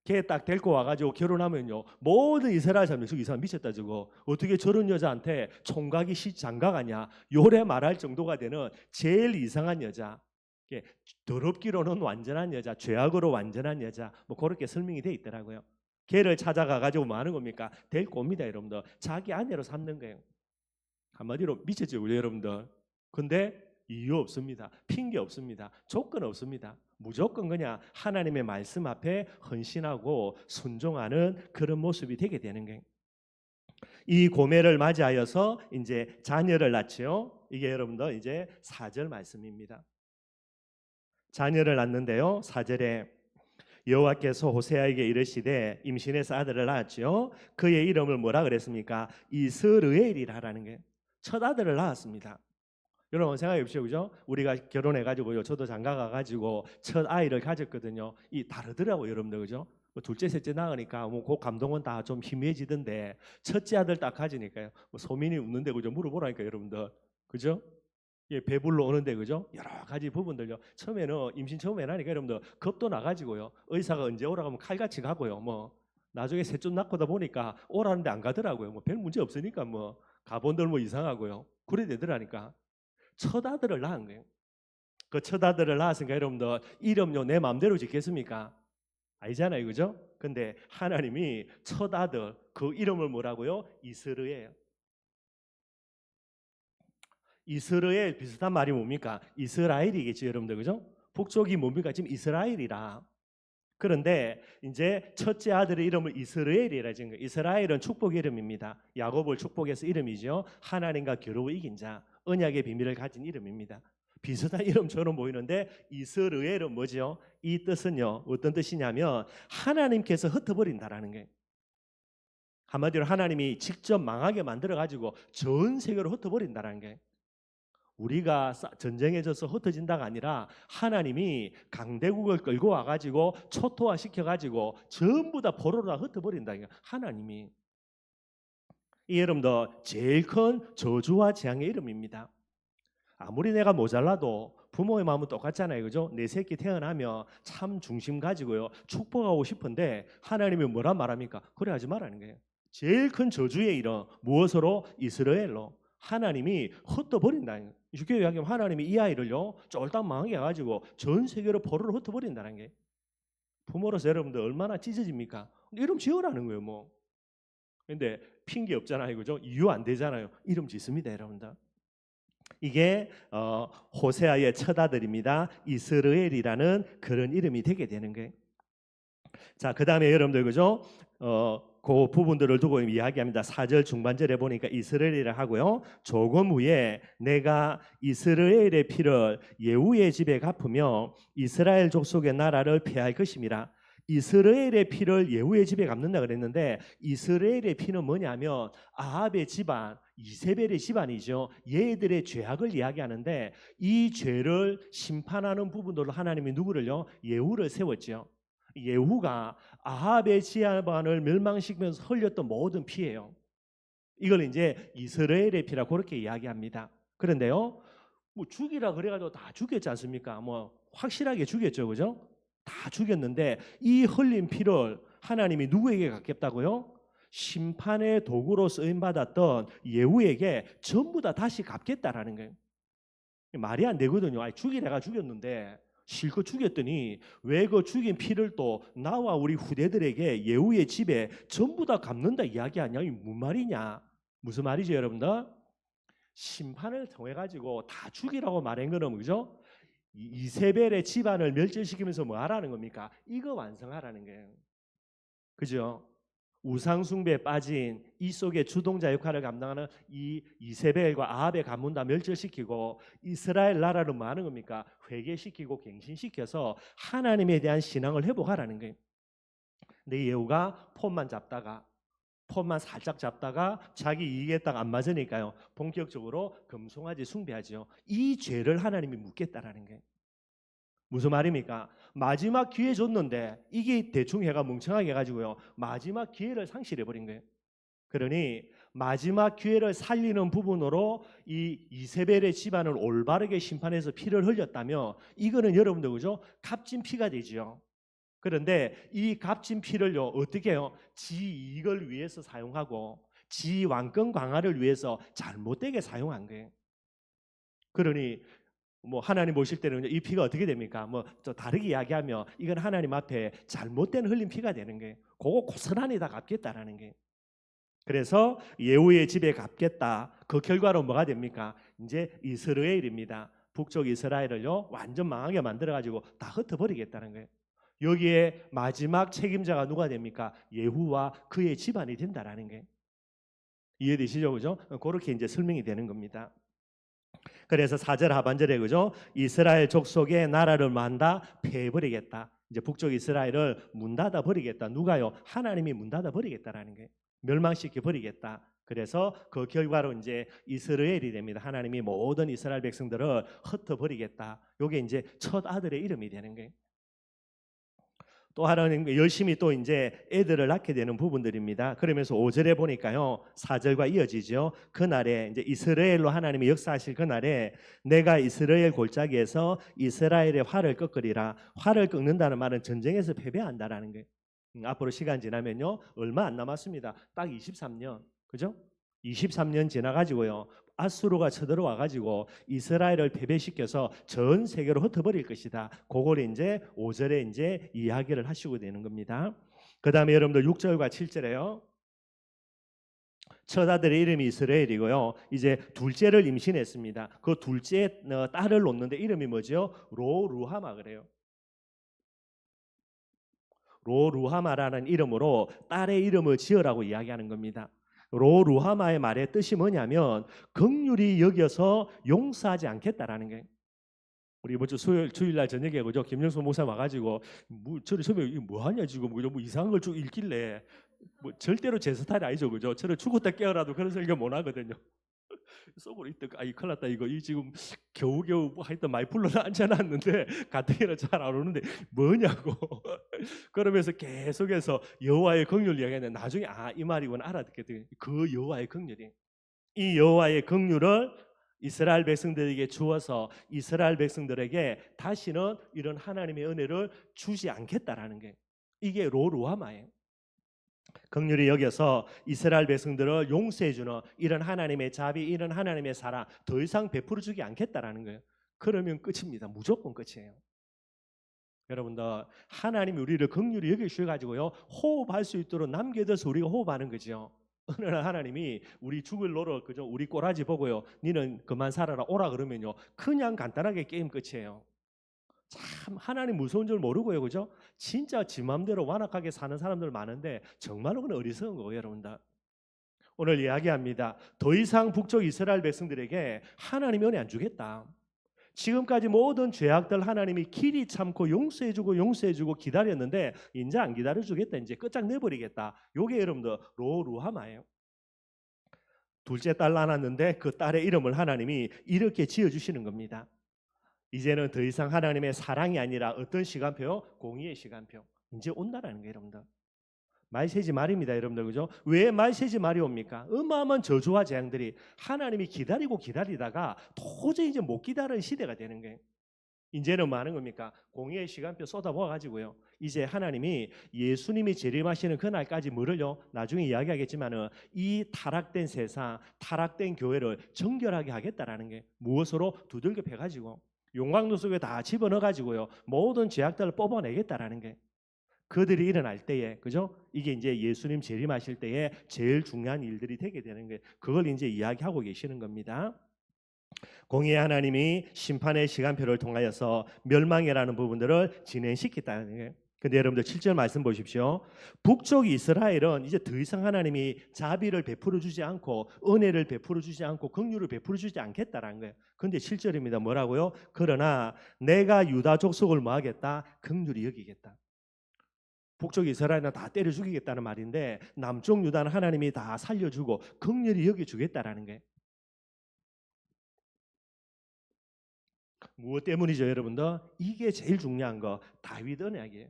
걔 딱 데리고 와가지고 결혼하면요 모든 이스라엘 사람들 이 사람 미쳤다 저거 어떻게 저런 여자한테 총각이 장가가냐 요래 말할 정도가 되는 제일 이상한 여자. 더럽기로는 완전한 여자, 죄악으로 완전한 여자 뭐 그렇게 설명이 돼 있더라고요. 걔를 찾아가가지고 뭐 하는 겁니까? 데리고 옵니다 여러분들. 자기 아내로 삼는 거예요. 한마디로 미쳤죠 우리 여러분들. 근데 이유 없습니다. 핑계 없습니다. 조건 없습니다. 무조건 그냥 하나님의 말씀 앞에 헌신하고 순종하는 그런 모습이 되게 되는 거예요. 이 고멜을 맞이하여서 이제 자녀를 낳지요. 이게 여러분들 이제 4절 말씀입니다. 자녀를 낳는데요. 4절에 여호와께서 호세아에게 이르시되 임신해서 아들을 낳았지요. 그의 이름을 뭐라 그랬습니까? 이스르엘이라는 게 첫 아들을 낳았습니다. 여러분 생각해 보십시오. 그죠? 우리가 결혼해 가지고요. 저도 장가 가 가지고 첫 아이를 가졌거든요. 이 다르더라고요, 여러분들. 그죠? 뭐 둘째, 셋째 낳으니까 뭐 그 감동은 다 좀 희미해지던데 첫째 아들 딱 가지니까요. 뭐 소민이 웃는데 그죠? 물어보라니까 여러분들. 그죠? 예, 배불러 오는데 그죠? 여러 가지 부분들요. 처음에는 임신 처음에 하니까 여러분들 겁도 나가지고요. 의사가 언제 오라고 하면 칼같이 가고요. 뭐 나중에 셋째 낳고다 보니까 오라는데 안 가더라고요. 뭐 별 문제 없으니까 뭐 가본들 뭐 이상하고요. 그래 되더라니까. 첫 아들을 낳은 거예요. 그 첫 아들을 낳았으니까 여러분들 이름요 내 마음대로 짓겠습니까? 아니잖아요, 그죠? 근데 하나님이 첫 아들 그 이름을 뭐라고요? 이스르엘. 이스라엘 비슷한 말이 뭡니까? 이스라엘이겠죠, 여러분들. 그죠? 북쪽이 뭡니까? 지금 이스라엘이라. 그런데 이제 첫째 아들의 이름을 이스라엘이라 지은 거예요. 이스라엘은 축복 이름입니다. 야곱을 축복해서 이름이죠. 하나님과 겨루어 이긴 자, 언약의 비밀을 가진 이름입니다. 비슷한 이름처럼 보이는데 이스라엘은 뭐죠? 이 뜻은요. 어떤 뜻이냐면 하나님께서 흩어버린다라는 거예요. 한마디로 하나님이 직접 망하게 만들어 가지고 전 세계로 흩어버린다라는 거예요. 우리가 전쟁에 져서 흩어진다가 아니라 하나님이 강대국을 끌고 와가지고 초토화 시켜가지고 전부 다 포로로 흩어버린다. 하나님이 이 여러분들 제일 큰 저주와 재앙의 이름입니다. 아무리 내가 모자라도 부모의 마음은 똑같잖아요. 그죠? 내 새끼 태어나면 참 중심 가지고요. 축복하고 싶은데 하나님이 뭐라 말합니까? 그래 하지 말라는 거예요. 제일 큰 저주의 일은 무엇으로? 이스라엘로. 하나님이 흩어버린다는 거예요. 쉽게 이야기하면 하나님이 이 아이를요 쫄딱 망하게 해가지고 전 세계로 포로로 흩어버린다는 게, 부모로서 여러분들 얼마나 찢어집니까? 이름 지으라는 거예요. 뭐 근데 핑계 없잖아요. 그죠? 이유 안 되잖아요. 이름 짓습니다. 여러분들. 이게 호세아의 첫 아들입니다. 이스라엘이라는 그런 이름이 되게 되는 거예요. 자, 그 다음에 여러분들 그죠? 그 부분들을 두고 이야기합니다. 4절 중반절에 보니까 이스라엘이라 하고요. 조금 후에 내가 이스라엘의 피를 예후의 집에 갚으며 이스라엘 족속의 나라를 폐할 것임이라. 이스라엘의 피를 예후의 집에 갚는다 그랬는데 이스라엘의 피는 뭐냐면 아합의 집안, 이세벨의 집안이죠. 얘들의 죄악을 이야기하는데 이 죄를 심판하는 부분들로 하나님이 누구를요? 예후를 세웠죠. 예후가 아합의 집안을 멸망시키면서 흘렸던 모든 피예요. 이걸 이제 이스라엘의 피라고 그렇게 이야기합니다. 그런데요, 뭐 죽이라 그래가지고 다 죽였지 않습니까? 뭐 확실하게 죽였죠, 그죠? 다 죽였는데 이 흘린 피를 하나님이 누구에게 갚겠다고요? 심판의 도구로 쓰임 받았던 예후에게 전부 다 다시 갚겠다라는 거예요. 말이 안 되거든요. 아니, 죽이다가 죽였는데 실컷 죽였더니 왜 그 죽인 피를 또 나와 우리 후대들에게 예후의 집에 전부 다 갚는다 이야기하냐? 이 무슨 말이냐? 무슨 말이죠, 여러분들? 심판을 통해 가지고 다 죽이라고 말한 거는 그죠? 이세벨의 집안을 멸절시키면서 뭐 하라는 겁니까? 이거 완성하라는 거예요. 그죠? 우상숭배에 빠진 이 속의 주동자 역할을 감당하는 이 이세벨과 아합의 가문 다 멸절시키고 이스라엘 나라를 뭐 하는 겁니까? 회개시키고 갱신시켜서 하나님에 대한 신앙을 회복하라는 거예요. 근데 예후가 폰만 살짝 잡다가 자기 이익에 딱 안 맞으니까요. 본격적으로 금송아지 숭배하죠. 이 죄를 하나님이 묻겠다라는 거예요. 무슨 말입니까? 마지막 기회 줬는데 이게 대충 해가 멍청하게 해가지고요. 마지막 기회를 상실해버린 거예요. 그러니 마지막 기회를 살리는 부분으로 이 이세벨의 집안을 올바르게 심판해서 피를 흘렸다면 이거는 여러분들 그죠? 값진 피가 되지요. 그런데 이 값진 피를요 어떻게 해요? 지 이익을 위해서 사용하고 지 왕권 강화를 위해서 잘못되게 사용한 거예요. 그러니 뭐 하나님 보실 때는 이 피가 어떻게 됩니까? 뭐 또 다르게 이야기하면 이건 하나님 앞에 잘못된 흘린 피가 되는 거예요. 그거 고스란히 다 갚겠다라는 게. 그래서 예후의 집에 갚겠다. 그 결과로 뭐가 됩니까? 이제 이스라엘입니다. 북쪽 이스라엘을요 완전 망하게 만들어 가지고 다 흩어버리겠다는 거예요. 여기에 마지막 책임자가 누가 됩니까? 예후와 그의 집안이 된다라는 게. 이해되시죠? 그죠? 그렇게 이제 설명이 되는 겁니다. 그래서 4절 하반절에 그죠? 이스라엘 족속의 나라를 만다 폐해버리겠다. 이제 북쪽 이스라엘을 문 닫아 버리겠다. 누가요? 하나님이 문 닫아 버리겠다라는 게, 멸망시켜 버리겠다. 그래서 그 결과로 이제 이스라엘이 됩니다. 하나님이 모든 이스라엘 백성들을 흩어 버리겠다. 요게 이제 첫 아들의 이름이 되는 거예요. 또 하나는 열심히 또 이제 애들을 낳게 되는 부분들입니다. 그러면서 5절에 보니까요 4절과 이어지죠. 그날에 이제 이스라엘로 하나님이 역사하실 그날에 내가 이스라엘 골짜기에서 이스라엘의 활을 꺾으리라. 활을 꺾는다는 말은 전쟁에서 패배한다라는 거예요. 앞으로 시간 지나면요 얼마 안 남았습니다. 딱 23년, 그죠? 23년 지나가지고요 아수르가 쳐들어와 가지고 이스라엘을 패배시켜서 전 세계로 흩어버릴 것이다. 그걸 이제 5절에 이제 이야기를 하시고 되는 겁니다. 그 다음에 여러분들 6절과 7절에요. 첫 아들의 이름이 이스라엘이고요. 이제 둘째를 임신했습니다. 그 둘째 딸을 놓는데 이름이 뭐죠? 로루하마 그래요. 로루하마라는 이름으로 딸의 이름을 지으라고 이야기하는 겁니다. 로루하마의 말의 뜻이 뭐냐면 긍휼히 여겨서 용서하지 않겠다라는 게. 우리 이번 주 주일날 저녁에 그죠? 김영수 목사 와가지고 저를 처음에 이거 뭐 하냐 지금 그죠? 뭐 이상한 걸 쭉 읽길래 뭐 절대로 제 스타일이 아니죠, 그죠? 저를 죽었다 깨어나도 그런 설교 못 하거든요. 속으로 이때 아이 큰일 났다 이거 이 지금 겨우겨우 뭐 하여튼 많이 불러서 앉아놨는데 가뜩이나 잘 안 오는데 뭐냐고. 그러면서 계속해서 여호와의 긍휼 이야기하는데 나중에 이 말이구나 알아듣게 돼요. 그 여호와의 긍휼이 이 여호와의 긍휼을 이스라엘 백성들에게 주어서 이스라엘 백성들에게 다시는 이런 하나님의 은혜를 주지 않겠다라는 게, 이게 로루아마예요. 긍휼히 여겨서 이스라엘 백성들을 용서해주는 이런 하나님의 자비, 이런 하나님의 사랑 더 이상 베풀어 주지 않겠다라는 거예요. 그러면 끝입니다. 무조건 끝이에요. 여러분들, 하나님이 우리를 긍휼히 여기셔가지고요, 호흡할 수 있도록 남겨둬서 우리가 호흡하는 거죠. 어느 날 하나님이 우리 죽을 노릇, 그죠? 우리 꼬라지 보고요, 니는 그만 살아라 오라 그러면요, 그냥 간단하게 게임 끝이에요. 참 하나님 무서운 줄 모르고요, 그죠? 진짜 지 맘대로 완악하게 사는 사람들 많은데 정말로 그는 어리석은 거예요, 여러분들. 오늘 이야기합니다. 더 이상 북쪽 이스라엘 백성들에게 하나님이 은혜 안 주겠다. 지금까지 모든 죄악들 하나님이 길이 참고 용서해주고 기다렸는데 이제 안 기다려주겠다. 이제 끝장내버리겠다. 요게 여러분들 로루하마예요. 둘째 딸 낳았는데 그 딸의 이름을 하나님이 이렇게 지어주시는 겁니다. 이제는 더 이상 하나님의 사랑이 아니라 어떤 시간표요? 공의의 시간표. 이제 온다라는 거예요, 여러분들. 말세지 말입니다, 여러분들. 그죠? 왜 말세지 말이 옵니까? 어마어마한 저주와 재앙들이 하나님이 기다리다가 도저히 이제 못 기다리는 시대가 되는 거예요. 이제는 뭐 하는 겁니까? 공의의 시간표 쏟아부어 가지고요, 이제 하나님이 예수님이 재림하시는 그날까지 뭐를요? 나중에 이야기하겠지만은 이 타락된 세상, 타락된 교회를 정결하게 하겠다라는 게, 무엇으로? 두들겨 패 가지고 용광로 속에 다 집어넣어 가지고요, 모든 죄악들을 뽑아내겠다라는 게, 그들이 일어날 때에, 그죠? 이게 이제 예수님 재림하실 때에 제일 중요한 일들이 되게 되는 거예요. 그걸 이제 이야기하고 계시는 겁니다. 공의의 하나님이 심판의 시간표를 통하여서 멸망이라는 부분들을 진행시켰다는 거예요. 근데 여러분들 7절 말씀 보십시오. 북쪽 이스라엘은 이제 더 이상 하나님이 자비를 베풀어 주지 않고 은혜를 베풀어 주지 않고 긍휼을 베풀어 주지 않겠다라는 거예요. 근데 7절입니다. 뭐라고요? 그러나 내가 유다 족속을 뭐 하겠다? 긍휼히 여기겠다. 북쪽 이스라엘은 다 때려 죽이겠다는 말인데, 남쪽 유다는 하나님이 다 살려주고 긍휼히 여겨주겠다라는 게, 무엇 때문이죠, 여러분들? 이게 제일 중요한 거, 다윗 언약이에요.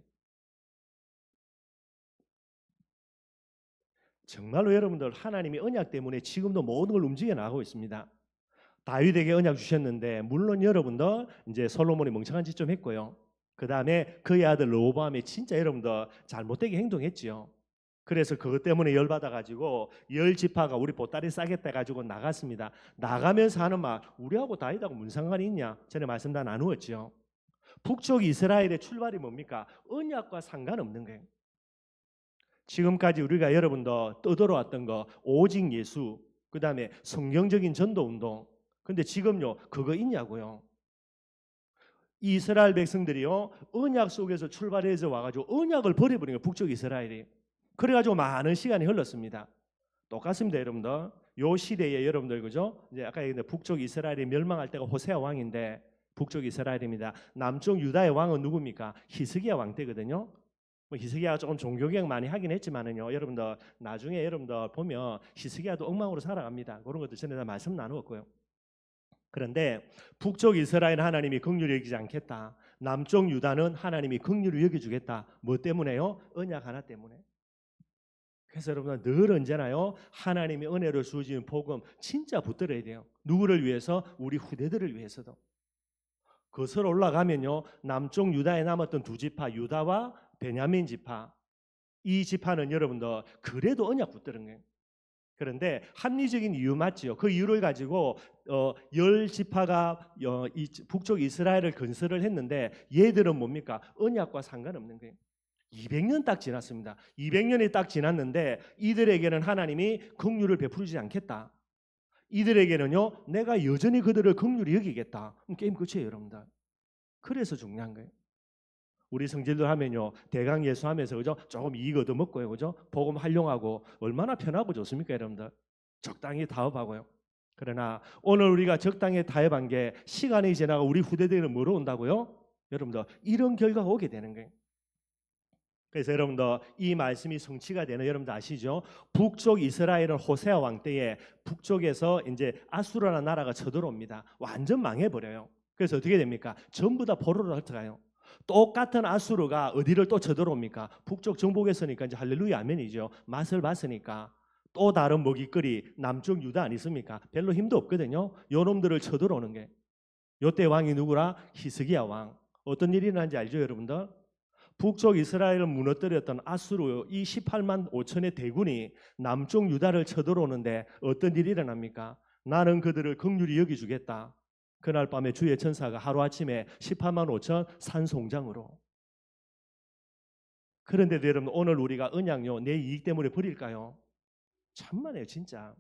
정말로 여러분들, 하나님이 언약 때문에 지금도 모든 걸 움직여 나가고 있습니다. 다윗에게 언약 주셨는데, 물론 여러분들 이제 솔로몬이 멍청한 짓 좀 했고요. 그 다음에 그의 아들 르호보암이 진짜 여러분들 잘못되게 행동했지요. 그래서 그것 때문에 열받아 가지고 열 지파가 우리 보따리 싸겠다 가지고 나갔습니다. 나가면서 하는 말, 우리하고 다윗하고 무슨 상관이 있냐? 전에 말씀 다 나누었죠. 북쪽 이스라엘의 출발이 뭡니까? 언약과 상관없는 거예요. 지금까지 우리가 여러분들 떠들어왔던 거, 오직 예수, 그 다음에 성경적인 전도 운동. 근데 지금요, 그거 있냐고요? 이스라엘 백성들이요, 언약 속에서 출발해서 와가지고 언약을 버려버린 거예요, 북쪽 이스라엘이. 그래가지고 많은 시간이 흘렀습니다. 똑같습니다, 여러분들. 요 시대에 여러분들, 그죠? 이제 아까 얘기했는데 북쪽 이스라엘이 멸망할 때가 호세아 왕인데 북쪽 이스라엘입니다. 남쪽 유다의 왕은 누굽니까? 히스기야 왕 때거든요. 뭐 히스기야가 조금 종교개혁 많이 하긴 했지만은요, 여러분들 나중에 여러분들 보면 히스기야도 엉망으로 살아갑니다. 그런 것도 전에 다 말씀 나누었고요. 그런데 북쪽 이스라엘 하나님이 긍휼히 여기지 않겠다. 남쪽 유다는 하나님이 긍휼히 여겨주겠다. 뭐 때문에요? 언약 하나 때문에. 그래서 여러분 늘 언제나요, 하나님의 은혜를 주어지는 복음 진짜 붙들어야 돼요. 누구를 위해서? 우리 후대들을 위해서도. 거슬러 올라가면요, 남쪽 유다에 남았던 두 지파, 유다와 베냐민 지파, 이 지파는 여러분들 그래도 언약 붙들은 거예요. 그런데 합리적인 이유 맞지요. 그 이유를 가지고 열 지파가 이 북쪽 이스라엘을 건설을 했는데, 얘들은 뭡니까? 언약과 상관없는 거예요. 200년 딱 지났습니다. 200년이 딱 지났는데 이들에게는 하나님이 긍휼을 베풀지 않겠다. 이들에게는요, 내가 여전히 그들을 긍휼히 여기겠다. 게임 끝이에요, 여러분들. 그래서 중요한 거예요. 우리 성질들 하면요, 대강 예수하면서, 그죠? 조금 이익 얻어먹고요, 그죠? 복음 활용하고 얼마나 편하고 좋습니까, 여러분들? 적당히 타협하고요. 그러나 오늘 우리가 적당히 타협한 게 시간이 지나가 우리 후대들은 뭐로 온다고요? 여러분들 이런 결과가 오게 되는 거예요. 그래서 여러분들 이 말씀이 성취가 되는, 여러분들 아시죠? 북쪽 이스라엘은 호세아 왕 때에 북쪽에서 이제 아수르라는 나라가 쳐들어옵니다. 완전 망해버려요. 그래서 어떻게 됩니까? 전부 다 포로로 흩어가요. 똑같은 아수르가 어디를 또 쳐들어옵니까? 북쪽 정복했으니까 이제 할렐루야 아멘이죠. 맛을 봤으니까 또 다른 먹이거리 남쪽 유다 아니습니까? 별로 힘도 없거든요. 요놈들을 쳐들어오는 게. 요때 왕이 누구라? 히스기야 왕. 어떤 일이 일어난지 알죠, 여러분들? 북쪽 이스라엘을 무너뜨렸던 아수르 이 18만 5천의 대군이 남쪽 유다를 쳐들어오는데 어떤 일이 일어납니까? 나는 그들을 긍휼히 여기주겠다. 그날 밤에 주의 천사가 하루아침에 18만 5천 산송장으로. 그런데도 여러분 오늘 우리가 언약요 내 이익 때문에 버릴까요? 천만에요 진짜.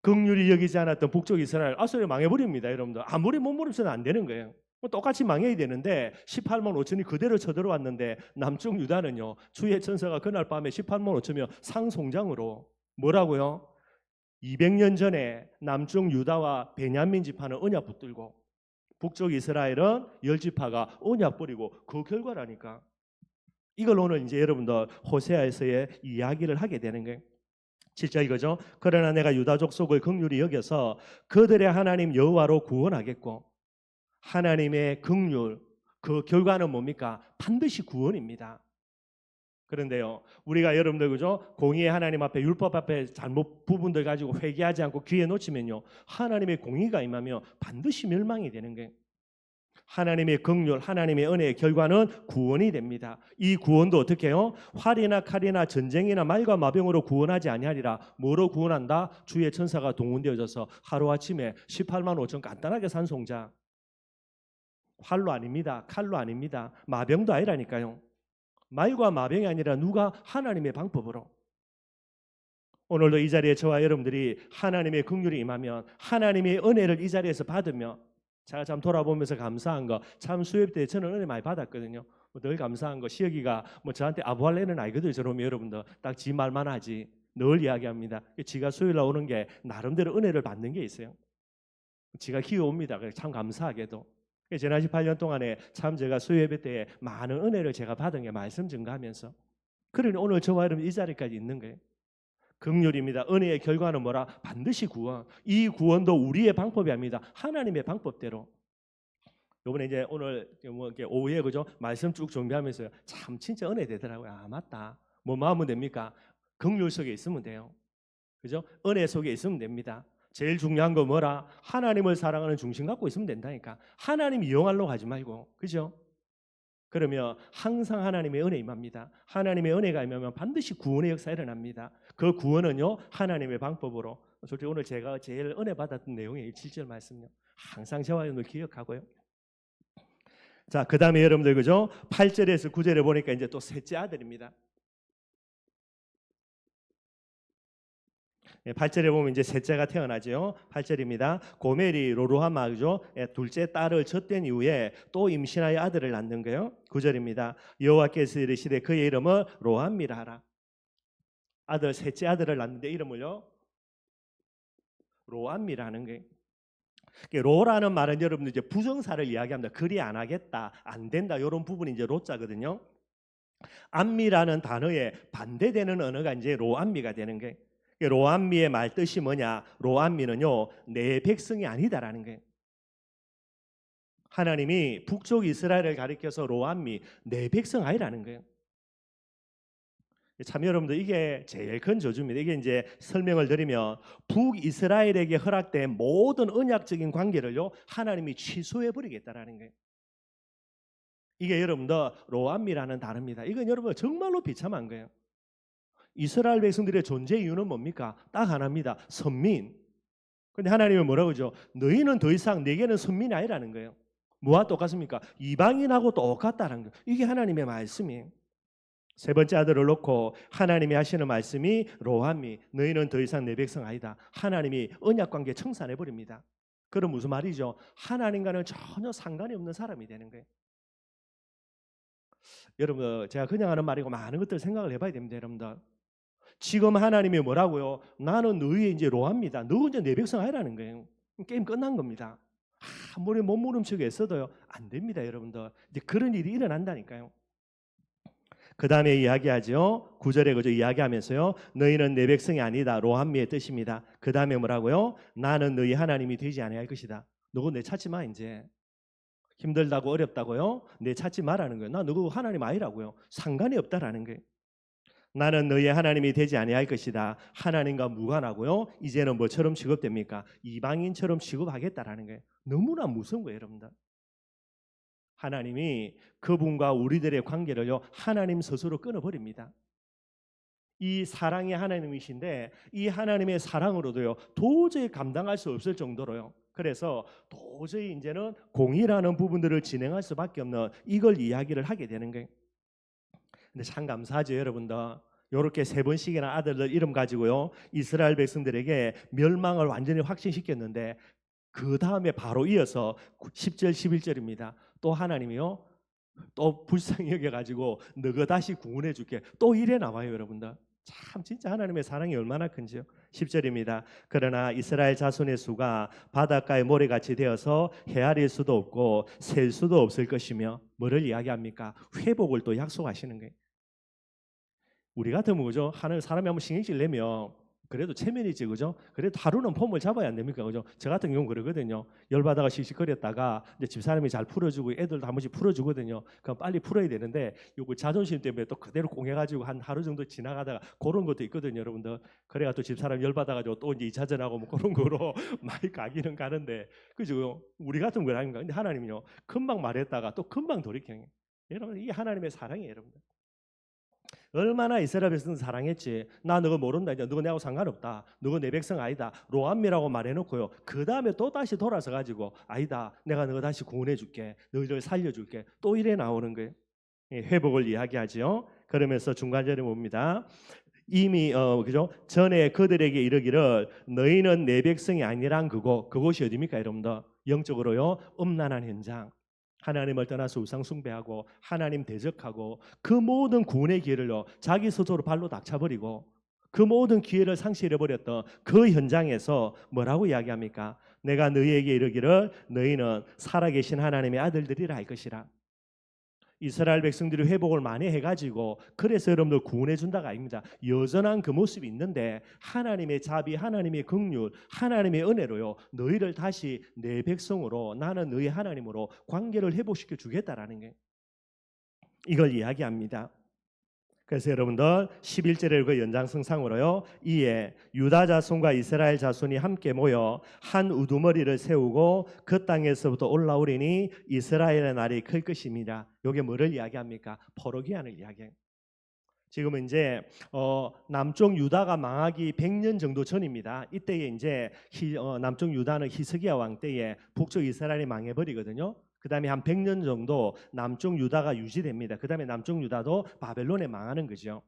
긍휼히 여기지 않았던 북쪽 이스라엘 아수르 망해버립니다. 여러분들 아무리 몸부림쳐도 안 되는 거예요. 똑같이 망해야 되는데 18만 5천이 그대로 쳐들어왔는데 남쪽 유다는요 주의 천사가 그날 밤에 18만 5천이면 상송장으로 뭐라고요? 200년 전에 남쪽 유다와 베냐민 지파는 언약 붙들고 북쪽 이스라엘은 열 지파가 언약 버리고 그 결과라니까. 이걸 오늘 이제 여러분들 호세아에서의 이야기를 하게 되는 거예요. 진짜 이거죠. 그러나 내가 유다 족속을 긍휼히 여겨서 그들의 하나님 여호와로 구원하겠고 하나님의 긍휼 그 결과는 뭡니까? 반드시 구원입니다. 그런데요, 우리가 여러분들 그죠? 공의의 하나님 앞에 율법 앞에 잘못 부분들 가지고 회개하지 않고 귀에 놓치면요, 하나님의 공의가 임하며 반드시 멸망이 되는 거예요. 하나님의 긍휼, 하나님의 은혜의 결과는 구원이 됩니다. 이 구원도 어떻게 해요? 활이나 칼이나 전쟁이나 말과 마병으로 구원하지 아니하리라. 뭐로 구원한다? 주의 천사가 동원되어져서 하루아침에 18만 5천 간단하게 산 송자. 활로 아닙니다. 칼로 아닙니다. 마병도 아니라니까요. 말과 마병이 아니라 누가? 하나님의 방법으로. 오늘도 이 자리에 저와 여러분들이 하나님의 긍휼이 임하면 하나님의 은혜를 이 자리에서 받으며 제가 참 돌아보면서 감사한 거 참 수협 때 저는 은혜 많이 받았거든요. 늘 감사한 거 시혁이가 뭐 저한테 아부할래는 아니거든요. 저놈 여러분들 딱 지 말만 하지 늘 이야기합니다. 지가 수요일 날 오는 게 나름대로 은혜를 받는 게 있어요. 지가 키워옵니다. 참 감사하게도. 지난 18년 동안에 참 제가 수요예배 때에 많은 은혜를 제가 받은 게 말씀 증가하면서 그러니 오늘 저와 여러분 이 자리까지 있는 거예요. 긍휼입니다. 은혜의 결과는 뭐라? 반드시 구원. 이 구원도 우리의 방법이 아닙니다. 하나님의 방법대로. 요번에 이제 오늘 뭐 이렇게 오후에 그죠? 말씀 쭉 준비하면서 참 진짜 은혜 되더라고요. 아 맞다. 뭐 마음은 됩니까? 긍휼 속에 있으면 돼요. 그죠? 은혜 속에 있으면 됩니다. 제일 중요한 거 뭐라? 하나님을 사랑하는 중심 갖고 있으면 된다니까. 하나님 이용하려고 하지 말고. 그죠? 그러면 항상 하나님의 은혜 임합니다. 하나님의 은혜가 임하면 반드시 구원의 역사가 일어납니다. 그 구원은요 하나님의 방법으로. 솔직히 오늘 제가 제일 은혜 받았던 내용이 7절 말씀요. 항상 저와 여러분들 기억하고요. 자, 그 다음에 여러분들 그죠? 8절에서 9절에 보니까 이제 또 셋째 아들입니다. 8절에 보면 이제 셋째가 태어나죠. 8절입니다. 고멜이 로루하마 그죠? 둘째 딸을 젖된 이후에 또 임신하여 아들을 낳는 거예요. 9절입니다. 여호와께서 이르시되 그의 이름을 로함미라 하라. 아들 셋째 아들을 낳는데 이름을요 로함미라 하는 거예요. 로라는 말은 여러분들 이제 부정사를 이야기합니다. 그리 안 하겠다, 안 된다 이런 부분이 이제 로자거든요. 암미라는 단어에 반대되는 언어가 이제 로암미가 되는 거예요. 로암미의 말 뜻이 뭐냐? 로암미는요 내 백성이 아니다라는 거예요. 하나님이 북쪽 이스라엘을 가리켜서 로암미 내 백성 아니라는 거예요. 참 여러분들 이게 제일 큰 저주입니다. 이게 이제 설명을 드리면 북이스라엘에게 허락된 모든 언약적인 관계를요 하나님이 취소해 버리겠다라는 거예요. 이게 여러분들 로암미라는 단어입니다. 이건 여러분 정말로 비참한 거예요. 이스라엘 백성들의 존재 이유는 뭡니까? 딱 하나입니다. 선민. 근데 하나님은 뭐라고 하죠? 너희는 더 이상 내게는 선민이 아니라는 거예요. 뭐와 똑같습니까? 이방인하고 똑같다는 거예요. 이게 하나님의 말씀이에요. 세 번째 아들을 놓고 하나님이 하시는 말씀이 로함이 너희는 더 이상 내 백성 아니다. 하나님이 언약관계 청산해버립니다. 그럼 무슨 말이죠? 하나님과는 전혀 상관이 없는 사람이 되는 거예요. 여러분 제가 그냥 하는 말이고 많은 것들 생각을 해봐야 됩니다. 여러분들 지금 하나님이 뭐라고요? 나는 너희의 이제 로합니다. 너 이제 내 백성 아니라는 거예요. 게임 끝난 겁니다. 아무리 몸부림치고 애써도요 안 됩니다. 여러분들 이제 그런 일이 일어난다니까요. 그 다음에 이야기하죠. 9절에 그저 이야기하면서요. 너희는 내 백성이 아니다. 로함미의 뜻입니다. 그 다음에 뭐라고요? 나는 너희 하나님이 되지 아니할 것이다. 너고 내 찾지 마 이제. 힘들다고 어렵다고요? 내 찾지 말라는 거예요. 나 너고 하나님 아니라고요. 상관이 없다라는 거예요. 나는 너의 하나님이 되지 아니할 것이다. 하나님과 무관하고요. 이제는 뭐처럼 취급됩니까? 이방인처럼 취급하겠다라는 거예요. 너무나 무서운 거예요, 여러분들. 하나님이 그분과 우리들의 관계를요, 하나님 스스로 끊어버립니다. 이 사랑이 하나님이신데 이 하나님의 사랑으로도요, 도저히 감당할 수 없을 정도로요. 그래서 도저히 이제는 공의라는 부분들을 진행할 수밖에 없는 이걸 이야기를 하게 되는 거예요. 근데 참 감사하죠, 여러분들. 요렇게 세 번씩이나 아들들 이름 가지고요, 이스라엘 백성들에게 멸망을 완전히 확신시켰는데 그 다음에 바로 이어서 10절 11절입니다. 또 하나님이요, 또 불쌍히 여겨가지고 너가 다시 구원해 줄게. 또 이래 나와요, 여러분들. 참 진짜 하나님의 사랑이 얼마나 큰지요. 10절입니다. 그러나 이스라엘 자손의 수가 바닷가의 모래같이 되어서 헤아릴 수도 없고 셀 수도 없을 것이며, 뭐를 이야기합니까? 회복을 또 약속하시는 거예요. 우리 같으면 그죠? 하는 사람이 한번 신경질 내면 그래도 체면이지, 그죠? 그래도 하루는 폼을 잡아야 안 됩니까, 그죠? 저 같은 경우는 그러거든요. 열받아가 씩씩거렸다가 이제 집사람이 잘 풀어주고 애들도 한 번씩 풀어주거든요. 그럼 빨리 풀어야 되는데 요거 자존심 때문에 또 그대로 공해가지고 한 하루 정도 지나가다가 그런 것도 있거든요, 여러분들. 그래가 또 집사람 열받아가지고 또 이제 2차전하고 뭐 그런 거로 많이 가기는 가는데, 그죠? 우리 같으면 그러는가? 근데 하나님은요, 금방 말했다가 또 금방 돌이켜요. 여러분, 이게 하나님의 사랑이에요, 여러분들. 얼마나 이스라엘 백성 사랑했지. 나 너가 모른다. 이제 너가 내하고 상관없다. 너가 내 백성 아니다. 로암미라고 말해놓고요. 그 다음에 또 다시 돌아서 가지고 아니다. 내가 너가 다시 구원해줄게. 너희를 살려줄게. 또 이래 나오는 거예요. 회복을 이야기하지요. 그러면서 중간절에 봅니다. 이미 그죠? 전에 그들에게 이르기를 너희는 내 백성이 아니란 그곳이 어디입니까, 여러분들? 영적으로요, 음란한 현장. 하나님을 떠나서 우상 숭배하고 하나님 대적하고 그 모든 구원의 기회를요, 자기 스스로 발로 닥쳐버리고 그 모든 기회를 상실해버렸던 그 현장에서 뭐라고 이야기합니까? 내가 너희에게 이르기를 너희는 살아계신 하나님의 아들들이라 할 것이라. 이스라엘 백성들이 회복을 많이 해가지고 그래서 여러분들 구원해 준다가 아닙니다. 여전한 그 모습이 있는데 하나님의 자비, 하나님의 긍휼, 하나님의 은혜로요, 너희를 다시 내 백성으로, 나는 너희 하나님으로 관계를 회복시켜 주겠다라는 게, 이걸 이야기합니다. 그래서 여러분들 11절의 그 연장선상으로요, 이에 유다 자손과 이스라엘 자손이 함께 모여 한 우두머리를 세우고 그 땅에서부터 올라오리니 이스라엘의 날이 클 것입니다. 이게 뭐를 이야기합니까? 포로기한을 이야기해요. 지금은 이제 남쪽 유다가 망하기 100년 정도 전입니다. 이때에 이제 남쪽 유다는 히스기야 왕 때에 북쪽 이스라엘이 망해버리거든요. 그 다음에 한 100년 정도 남쪽 유다가 유지됩니다. 그 다음에 남쪽 유다도 바벨론에 망하는 거죠.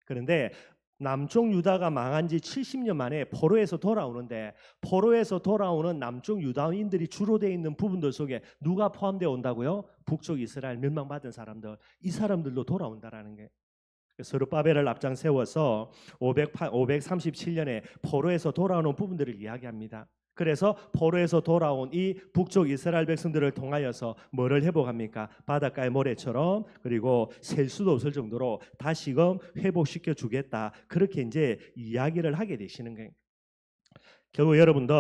그런데 남쪽 유다가 망한 지 70년 만에 포로에서 돌아오는데, 포로에서 돌아오는 남쪽 유다인들이 주로 되어 있는 부분들 속에 누가 포함되어 온다고요? 북쪽 이스라엘 멸망받은 사람들, 이 사람들도 돌아온다라는 게. 스룹바벨을 앞장 세워서 537년에 포로에서 돌아오는 부분들을 이야기합니다. 그래서 포로에서 돌아온 이 북쪽 이스라엘 백성들을 통하여서 뭐를 회복합니까? 바닷가의 모래처럼, 그리고 셀 수도 없을 정도로 다시금 회복시켜 주겠다. 그렇게 이제 이야기를 하게 되시는 거예요. 결국 여러분들,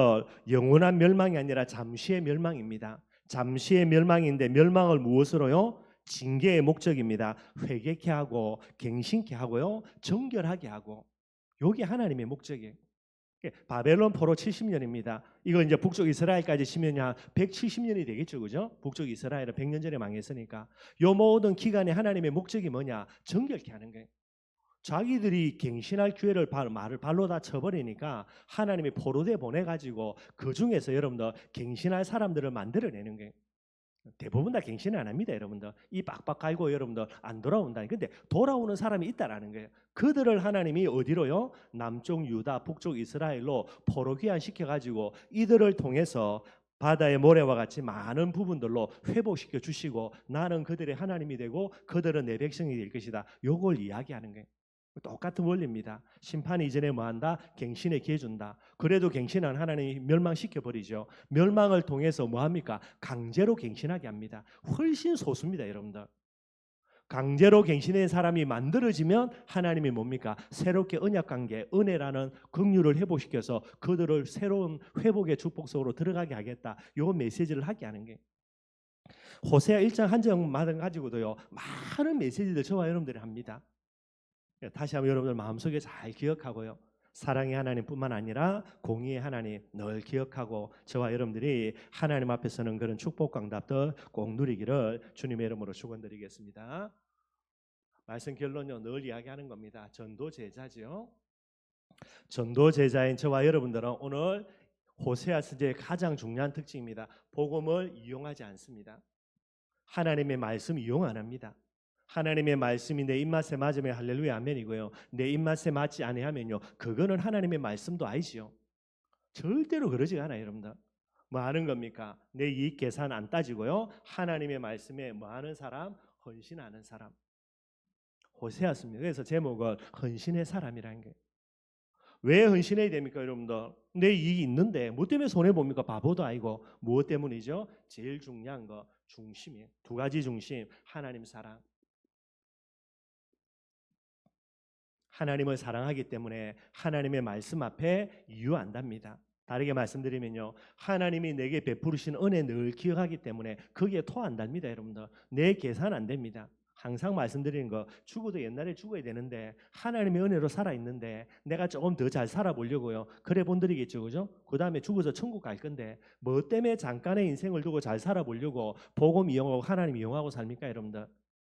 영원한 멸망이 아니라 잠시의 멸망입니다. 잠시의 멸망인데 멸망을 무엇으로요? 징계의 목적입니다. 회개케 하고 갱신케 하고요, 정결하게 하고. 이게 하나님의 목적이에요. 바벨론 포로 70년입니다. 이거 이제 북쪽 이스라엘까지 치면 한 170년이 되겠죠, 그죠? 북쪽 이스라엘은 100년 전에 망했으니까. 요 모든 기간에 하나님의 목적이 뭐냐? 정결케 하는 거예요. 자기들이 갱신할 기회를 말을 발로 다 쳐버리니까 하나님이 포로대 보내가지고 그 중에서 여러분들 갱신할 사람들을 만들어내는 거예요. 대부분 다 갱신 안 합니다, 여러분들. 이 빡빡 갈고 여러분들 안 돌아온다. 근데 돌아오는 사람이 있다라는 거예요. 그들을 하나님이 어디로요? 남쪽 유다, 북쪽 이스라엘로 포로 귀환시켜 가지고 이들을 통해서 바다의 모래와 같이 많은 부분들로 회복시켜 주시고 나는 그들의 하나님이 되고 그들은 내 백성이 될 것이다. 요걸 이야기하는 거예요. 똑같은 원리입니다. 심판이 이전에 뭐한다? 갱신의 기회 준다. 그래도 갱신한 하나님이 멸망시켜 버리죠. 멸망을 통해서 뭐합니까? 강제로 갱신하게 합니다. 훨씬 소수입니다, 여러분들. 강제로 갱신된 사람이 만들어지면 하나님이 뭡니까? 새롭게 언약관계, 은혜라는 긍휼을 회복시켜서 그들을 새로운 회복의 축복 속으로 들어가게 하겠다. 요 메시지를 하게 하는 게. 호세아 1장 한 장만 가지고도요, 많은 메시지들 저와 여러분들이 합니다. 다시 한번 여러분들 마음속에 잘 기억하고요. 사랑의 하나님뿐만 아니라 공의의 하나님 늘 기억하고 저와 여러분들이 하나님 앞에 서는 그런 축복 강답들 꼭 누리기를 주님의 이름으로 축원드리겠습니다. 말씀 결론요 늘 이야기하는 겁니다. 전도 제자죠. 전도 제자인 저와 여러분들은 오늘 호세아 서기의 가장 중요한 특징입니다. 복음을 이용하지 않습니다. 하나님의 말씀 이용 안 합니다. 하나님의 말씀이 내 입맛에 맞으면 할렐루야 아멘이고요. 내 입맛에 맞지 아니하면요. 그거는 하나님의 말씀도 아니지요. 절대로 그러지 않아요, 여러분들. 뭐 하는 겁니까? 내 이익 계산 안 따지고요. 하나님의 말씀에 뭐 하는 사람? 헌신하는 사람. 호세아입니다. 그래서 제목은 헌신의 사람이라는 게. 왜 헌신해야 됩니까, 여러분들? 내 이익이 있는데 뭐 때문에 손해 봅니까? 바보도 아니고 무엇 때문이죠? 제일 중요한 거 중심이에요. 두 가지 중심. 하나님 사랑. 하나님을 사랑하기 때문에 하나님의 말씀 앞에 이유한답니다. 다르게 말씀드리면요. 하나님이 내게 베푸르신 은혜 늘 기억하기 때문에 거기에 토한답니다. 여러분들. 내 계산 안 됩니다. 항상 말씀드리는 거 죽어도 옛날에 죽어야 되는데 하나님의 은혜로 살아있는데 내가 조금 더 잘 살아보려고요. 그래 본드리겠죠. 그죠? 그 다음에 죽어서 천국 갈 건데 뭐 때문에 잠깐의 인생을 두고 잘 살아보려고 복음 이용하고 하나님 이용하고 삽니까? 여러분들.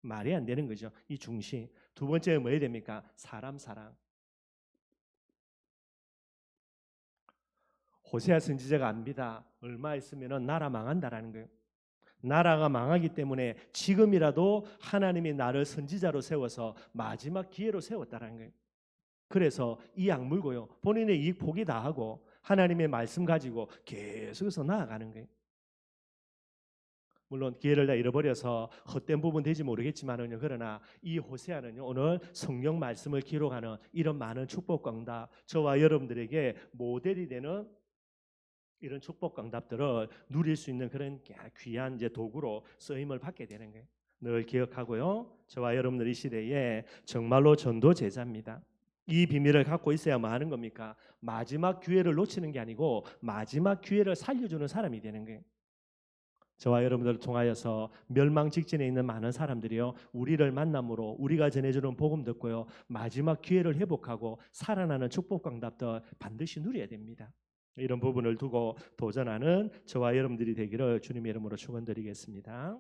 말이 안 되는 거죠. 이 중심. 두 번째 뭐 해야 됩니까? 사람 사랑. 호세아 선지자가 압니다. 얼마 있으면 나라 망한다라는 거예요. 나라가 망하기 때문에 지금이라도 하나님이 나를 선지자로 세워서 마지막 기회로 세웠다라는 거예요. 그래서 이 악물고요. 본인의 이익 포기 다 하고 하나님의 말씀 가지고 계속해서 나아가는 거예요. 물론 기회를 다 잃어버려서 헛된 부분 되지 모르겠지만은요. 그러나 이 호세아는요. 오늘 성경 말씀을 기록하는 이런 많은 축복 강답 저와 여러분들에게 모델이 되는 이런 축복 강답들을 누릴 수 있는 그런 귀한 이제 도구로 쓰임을 받게 되는 거예요. 늘 기억하고요. 저와 여러분들 이 시대에 정말로 전도 제자입니다. 이 비밀을 갖고 있어야만 하는 겁니까? 마지막 기회를 놓치는 게 아니고 마지막 기회를 살려주는 사람이 되는 거예요. 저와 여러분들을 통하여서 멸망 직전에 있는 많은 사람들이요 우리를 만남으로 우리가 전해주는 복음 듣고요 마지막 기회를 회복하고 살아나는 축복 강답들 반드시 누려야 됩니다. 이런 부분을 두고 도전하는 저와 여러분들이 되기를 주님의 이름으로 축원드리겠습니다.